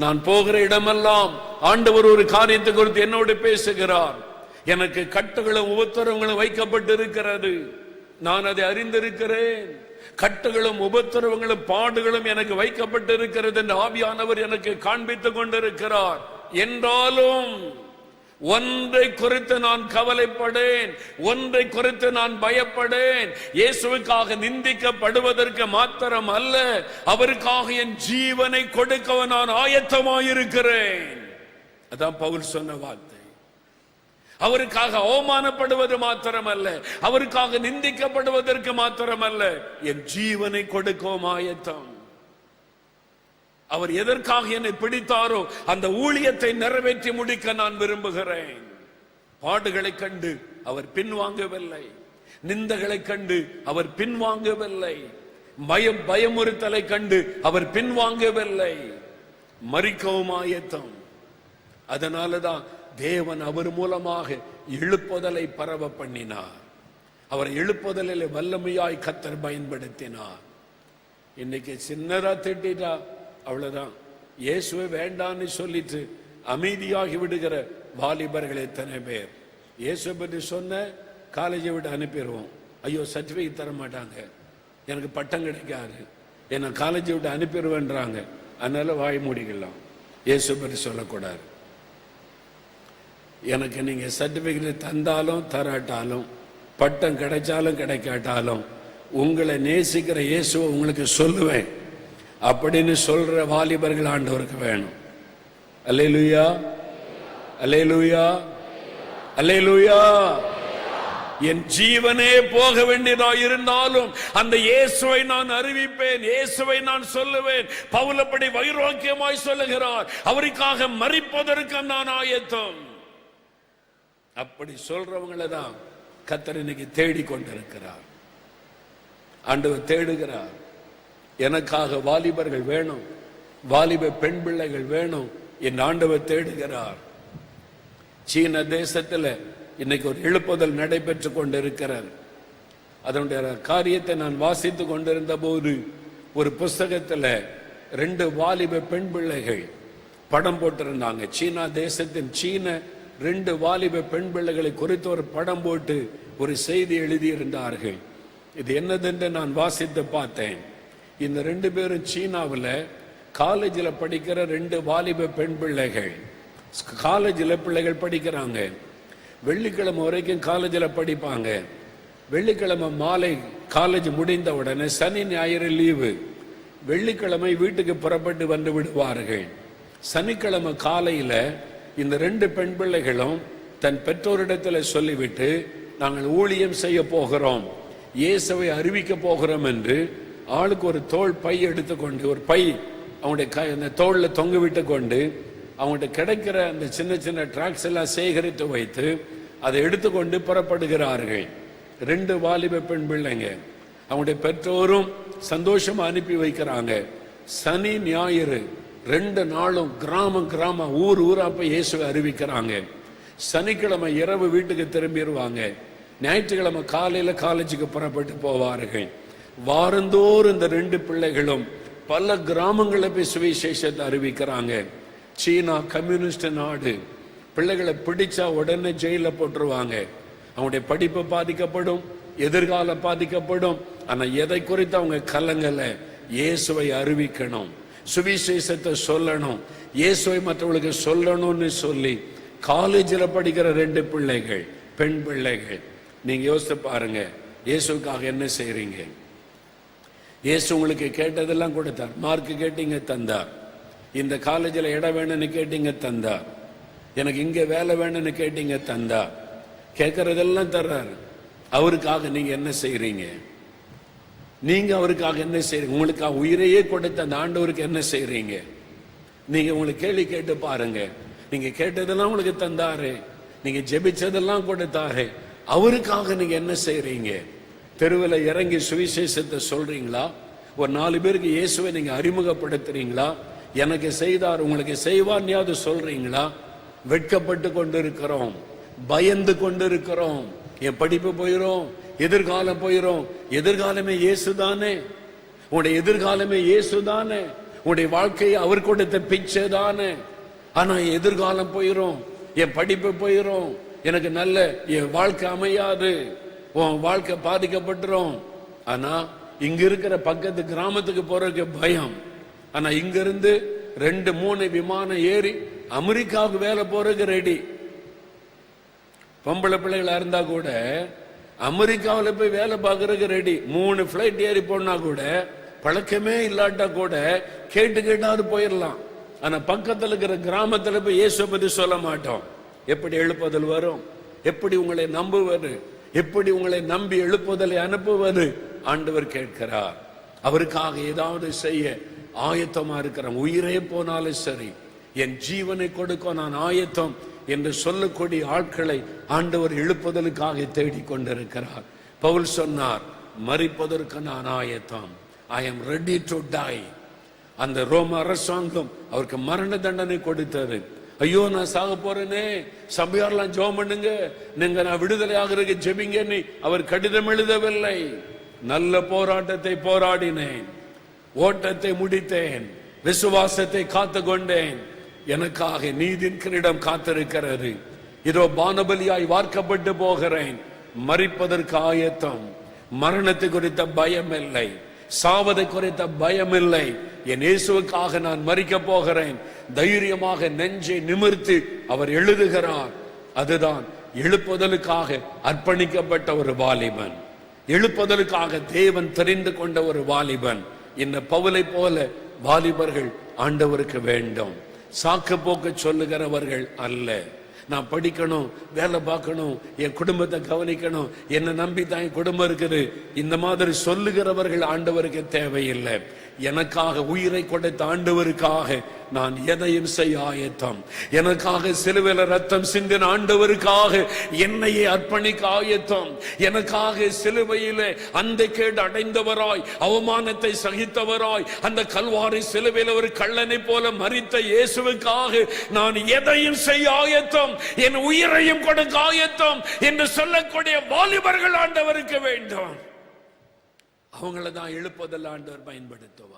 நான் போகிற இடமெல்லாம் ஆண்டவர் ஒரு காரியத்தை குறித்து என்னோடு பேசுகிறார். எனக்கு கட்டுகளும் உபத்திரவங்களும் வைக்கப்பட்டிருக்கிறது, நான் அதை அறிந்திருக்கிறேன். கட்டுகளும் உபத்திரவங்களும் பாடுகளும் எனக்கு வைக்கப்பட்டிருக்கிறது என்று ஆவியானவர் எனக்கு காண்பித்துக் கொண்டிருக்கிறார். என்றாலும் ஒன்றை குறித்து நான் கவலைப்படேன், ஒன்றை குறித்து நான் பயப்படேன். இயேசுவுக்காக நிந்திக்கப்படுவதற்கு மாத்திரம் அல்ல, அவருக்காக என் ஜீவனை கொடுக்க நான் ஆயத்தமாயிருக்கிறேன். அதான் பவுல் சொன்ன வார்த்தை. அவருக்காக அவமானப்படுவது மாத்திரமல்ல, அவருக்காக நிந்திக்கப்படுவதற்கு மாத்திரமல்ல, என் ஜீவனை கொடுக்கவும் ஆயத்தம். அவர் எதற்காக என்னை பிடித்தாரோ அந்த ஊழியத்தை நிறைவேற்றி முடிக்க நான் விரும்புகிறேன். பாடுகளை கண்டு அவர் பின்வாங்கவில்லை, நிந்தகளை கண்டு அவர் பின்வாங்கவில்லை, பயமுறுத்தலை கண்டு அவர் பின்வாங்கவில்லை, மரிக்கவும் ஆயத்தம். அதனாலதான் தேவன் அவர் மூலமாக எழுப்புதலை பரவ பண்ணினார். அவர் எழுப்புதலில் வல்லமையாய் கர்த்தர் பயன்படுத்தினார். இன்னைக்கு சின்னதா திட்டா அவ்வளவுதான், இயேசுவை வேண்டான்னு சொல்லிட்டு அமைதியாகி விடுகிற வாலிபர்கள் எத்தனை பேர். இயேசுவை பற்றி சொன்ன காலேஜை விட்டு அனுப்பிடுவோம், ஐயோ சர்டிபிகேட் தர மாட்டாங்க, எனக்கு பட்டம் கிடைக்காது, என்ன காலேஜை விட்டு அனுப்பிடுவேன்றாங்க. அதனால வாய் மூடிக்கலாம், இயேசுவை பற்றி சொல்லக்கூடாது. எனக்கு நீங்க சர்டிபிகேட் தந்தாலும் தராட்டாலும், பட்டம் கிடைச்சாலும் கிடைக்காட்டாலும், உங்களை நேசிக்கிற இயேசுவை உங்களுக்கு சொல்லுவேன் அப்படின்னு சொல்ற வாலிபர்கள் ஆண்டவருக்கு வேணும். அல்லேலூயா, அல்லேலூயா, அல்லேலூயா. என் ஜீவனே போக வேண்டியதா இருந்தாலும் அந்த இயேசுவை நான் அறிவிப்பேன், இயேசுவை நான் சொல்லுவேன். பவுல் அப்படி வைராக்கியமாய் சொல்லுகிறார், அவருக்காக மரிப்பதற்கு நான் ஆயத்தம். அப்படி சொல்றவங்களை தான் கர்த்தர் இன்னைக்கு தேடிக்கொண்டிருக்கிறார். ஆண்டவர் தேடுகிறார். எனக்காக வாலிபர்கள் வேணும், வாலிப பெண் பிள்ளைகள் வேணும், என் ஆண்டவர் தேடுகிறார். சீன தேசத்தில் இன்னைக்கு ஒரு எழுப்புதல் நடைபெற்று கொண்டிருக்கிறார். அதனுடைய காரியத்தை நான் வாசித்து கொண்டிருந்த போது ஒரு புஸ்தகத்தில் 2 வாலிப பெண் பிள்ளைகள் படம் போட்டிருந்தாங்க. சீனா தேசத்தின் 2 வாலிப பெண் பிள்ளைகளை குறித்து ஒரு படம் போட்டு ஒரு செய்தி எழுதியிருந்தார்கள். இது என்னதென்று நான் வாசித்து பார்த்தேன். இந்த 2 பேரும் சீனாவில் காலேஜில் படிக்கிற 2 வாலிப பெண் பிள்ளைகள். காலேஜில் பிள்ளைகள் படிக்கிறாங்க, வெள்ளிக்கிழமை வரைக்கும் காலேஜில் படிப்பாங்க. வெள்ளிக்கிழமை மாலை காலேஜ் முடிந்த உடனே சனி ஞாயிறு லீவு, வெள்ளிக்கிழமை வீட்டுக்கு புறப்பட்டு வந்து விடுவார்கள். சனிக்கிழமை காலையில இந்த 2 பெண் பிள்ளைகளும் தன் பெற்றோரிடத்தில் சொல்லிவிட்டு நாங்கள் ஊழியம் செய்ய போகிறோம், இயேசுவை அறிவிக்க போகிறோம் என்று ஆளுக்கு ஒரு தோள் பை எடுத்துக்கொண்டு, ஒரு பை அவங்களுடைய தோளில் தொங்க விட்டு கொண்டு, அவங்கள்ட்ட கிடைக்கிற அந்த சின்ன சின்ன டிராக்ஸ் எல்லாம் சேகரித்து வைத்து அதை எடுத்துக்கொண்டு புறப்படுகிறார்கள். 2 வாலிப பெண் பிள்ளைங்க. அவங்களுடைய பெற்றோரும் சந்தோஷமா அனுப்பி வைக்கிறாங்க. சனி ஞாயிறு 2 நாளும் கிராமம் ஊர் ஊரா போய் இயேசுவை அறிவிக்கிறாங்க. சனிக்கிழமை இரவு வீட்டுக்கு திரும்பிடுவாங்க. ஞாயிற்றுக்கிழமை காலையில காலேஜுக்கு புறப்பட்டு போவார்கள். வாரந்தோறும் இந்த 2 பிள்ளைகளும் பல கிராமங்களை போய் சுவிசேஷத்தை அறிவிக்கிறாங்க. சீனா கம்யூனிஸ்ட் நாடு. பிள்ளைகளை பிடிச்சா உடனே ஜெயில போட்டுருவாங்க. அவங்களுடைய படிப்பு பாதிக்கப்படும், எதிர்காலம் பாதிக்கப்படும். ஆனா எதை குறித்து அவங்க கலங்கல, இயேசுவை அறிவிக்கணும், சுவிசேஷத்தை சொல்லணும், இயேசுவை மற்றவர்களுக்கு சொல்லணும்னு சொல்லி காலேஜில் படிக்கிற 2 பிள்ளைகள், பெண் பிள்ளைகள். நீங்க யோசித்து பாருங்க, இயேசுக்காக என்ன செய்றீங்க? இயேசு உங்களுக்கு கேட்டதெல்லாம் கொடுத்தார். மார்க் கேட்டீங்க தந்தார், இந்த காலேஜில் இடம் வேணும்னு கேட்டீங்க தந்தார், எனக்கு இங்க வேலை வேணும்னு கேட்டீங்க தந்தார். கேட்கறதெல்லாம் தர்றாரு. அவருக்காக நீங்க என்ன செய்றீங்க? நீங்க அவருக்காக என்ன செய்றீங்க? உங்களுக்காக உயிரையே கொடுத்த அந்த ஆண்டவருக்கு என்ன செய்றீங்க? நீங்க உங்களுக்கு கேள்வி கேட்டு பாருங்க. நீங்க கேட்டதெல்லாம் உங்களுக்கு தந்தாரு, நீங்க ஜெபிச்சதெல்லாம் கொடுத்தாரு. அவருக்காக நீங்க என்ன செய்றீங்க? தெருவில் இறங்கி சுவிசேஷத்தை சொல்றீங்களா? ஒரு 4 பேருக்கு இயேசுவை நீங்க அறிமுகப்படுத்துறீங்களா? எனக்கு செய்தார் உங்களுக்கு செய்வார்னியாவது சொல்றீங்களா? வெட்கப்பட்டு கொண்டிருக்கிறோம், பயந்து கொண்டிருக்கிறோம். என் படிப்பு போயிரும், எதிர்காலம் போயிரும். எதிர்காலமே இயேசுதானே, உன்னுடைய எதிர்காலமே இயேசுதானே, உன்னுடைய வாழ்க்கையை அவர் கொடுத்த பிச்சை தானே. ஆனா எதிர்காலம் போயிரும், என் படிப்பு போயிரும், எனக்கு நல்ல என் வாழ்க்கை அமையாது, உன் வாழ்க்கை பாதிக்கப்பட்டுரும். ஆனா இங்க இருக்கிற பக்கத்து கிராமத்துக்கு போறதுக்கு பயம். ஆனா இங்க இருந்து 2-3 விமானம் ஏறி அமெரிக்காவுக்கு வேலை போறதுக்கு ரெடி. பொம்பளை பிள்ளைகளா இருந்தா கூட அமெரிக்காவில் போய் வேலை பார்க்கறதுக்கு ரெடி. 3 பிளைட் ஏறி போனா கூட, பழக்கமே இல்லாட்டா கூட கேட்டாவது போயிடலாம். ஆனா பக்கத்துல இருக்கிற கிராமத்துல போய் இயேசுவை பத்தி சொல்ல மாட்டோம். எப்படி எழுப்புதல் வரும்? எப்படி உங்களை நம்புவது? எப்படி உங்களை நம்பி எழுப்புதலை அனுப்புவது? ஆண்டவர் கேட்கிறார். அவருக்காக ஏதாவது செய்ய ஆயத்தமா இருக்கிறோம். உயிரே போனாலும் சரி, என் ஜீவனை கொடுக்க நான் ஆயத்தம் என்று சொல்லக்கூடிய ஆட்களை ஆண்டவர் எழுப்புதலுக்காக தேடிக் கொண்டிருக்கிறார். பவுல் சொன்னார், மரிப்பதற்கு நான் ஆயத்தம். I am ready to die. அந்த ரோம அரசாங்கம் அவருக்கு மரண தண்டனை கொடுத்தது. ஐயோ நான் சாக போறேனே, சபையாரெல்லாம் ஜெபம் பண்ணுங்க, நீங்க நான் விடுதலை ஆகிறதுக்கு ஜெபிங்கன்னு அவர் கடிதம் எழுதவில்லை. நல்ல போராட்டத்தை போராடினேன், ஓட்டத்தை முடித்தேன், விசுவாசத்தை காத்து கொண்டேன், எனக்காக நீதின் கிரீடம் காத்திருக்கிறது, இதோ பானபலியாய் வார்க்கப்பட்டு போகிறேன், மரிப்பதற்கு ஆயத்தம். மரணத்தை குறித்த பயம் இல்லை, சாவதை குறித்த பயம் இல்லை. என் இயேசுவுக்காக நான் மரிக்க போகிறேன். தைரியமாக நெஞ்சை நிமிர்த்தி அவர் எழுதுகிறார். அதுதான் எழுப்புதலுக்காக அர்ப்பணிக்கப்பட்ட ஒரு வாலிபன், எழுப்புதலுக்காக தேவன் தெரிந்து கொண்ட ஒரு வாலிபன். இந்த பவுலை போல வாலிபர்கள் ஆண்டவருக்கு வேண்டும். சாக்கு போக்கு சொல்லுகிறவர்கள் அல்ல. நான் படிக்கணும், வேலை பார்க்கணும், என் குடும்பத்தை கவனிக்கணும், என்னை நம்பி தான் என் குடும்பம் இருக்குது, இந்த மாதிரி சொல்லுகிறவர்கள் ஆண்டவருக்கு தேவையில்லை. எனக்காக உயிரை கொடுத்த ஆண்டவருக்காக நான் எதையும் செய்ய ஆயத்தம். எனக்காக சிலுவையில ரத்தம் சிந்தின ஆண்டவருக்காக என்னையே அர்ப்பணிக்க ஆயத்தம். எனக்காக சிலுவையிலே அந்த கேடு அடைந்தவராய், அவமானத்தை சகித்தவராய், அந்த கல்வாரி சிலுவையில ஒரு கள்ளனை போல மரித்த இயேசுவுக்காக நான் எதையும் செய்ய ஆயத்தம், என் உயிரையும் கொடுக்க ஆயத்தம் என்று சொல்லக்கூடிய வாலிபர்கள் ஆண்டவருக்கு வேண்டும். அவங்கள தான் எழுப்புதல் ஆண்டவர் பயன்படுத்துவார்.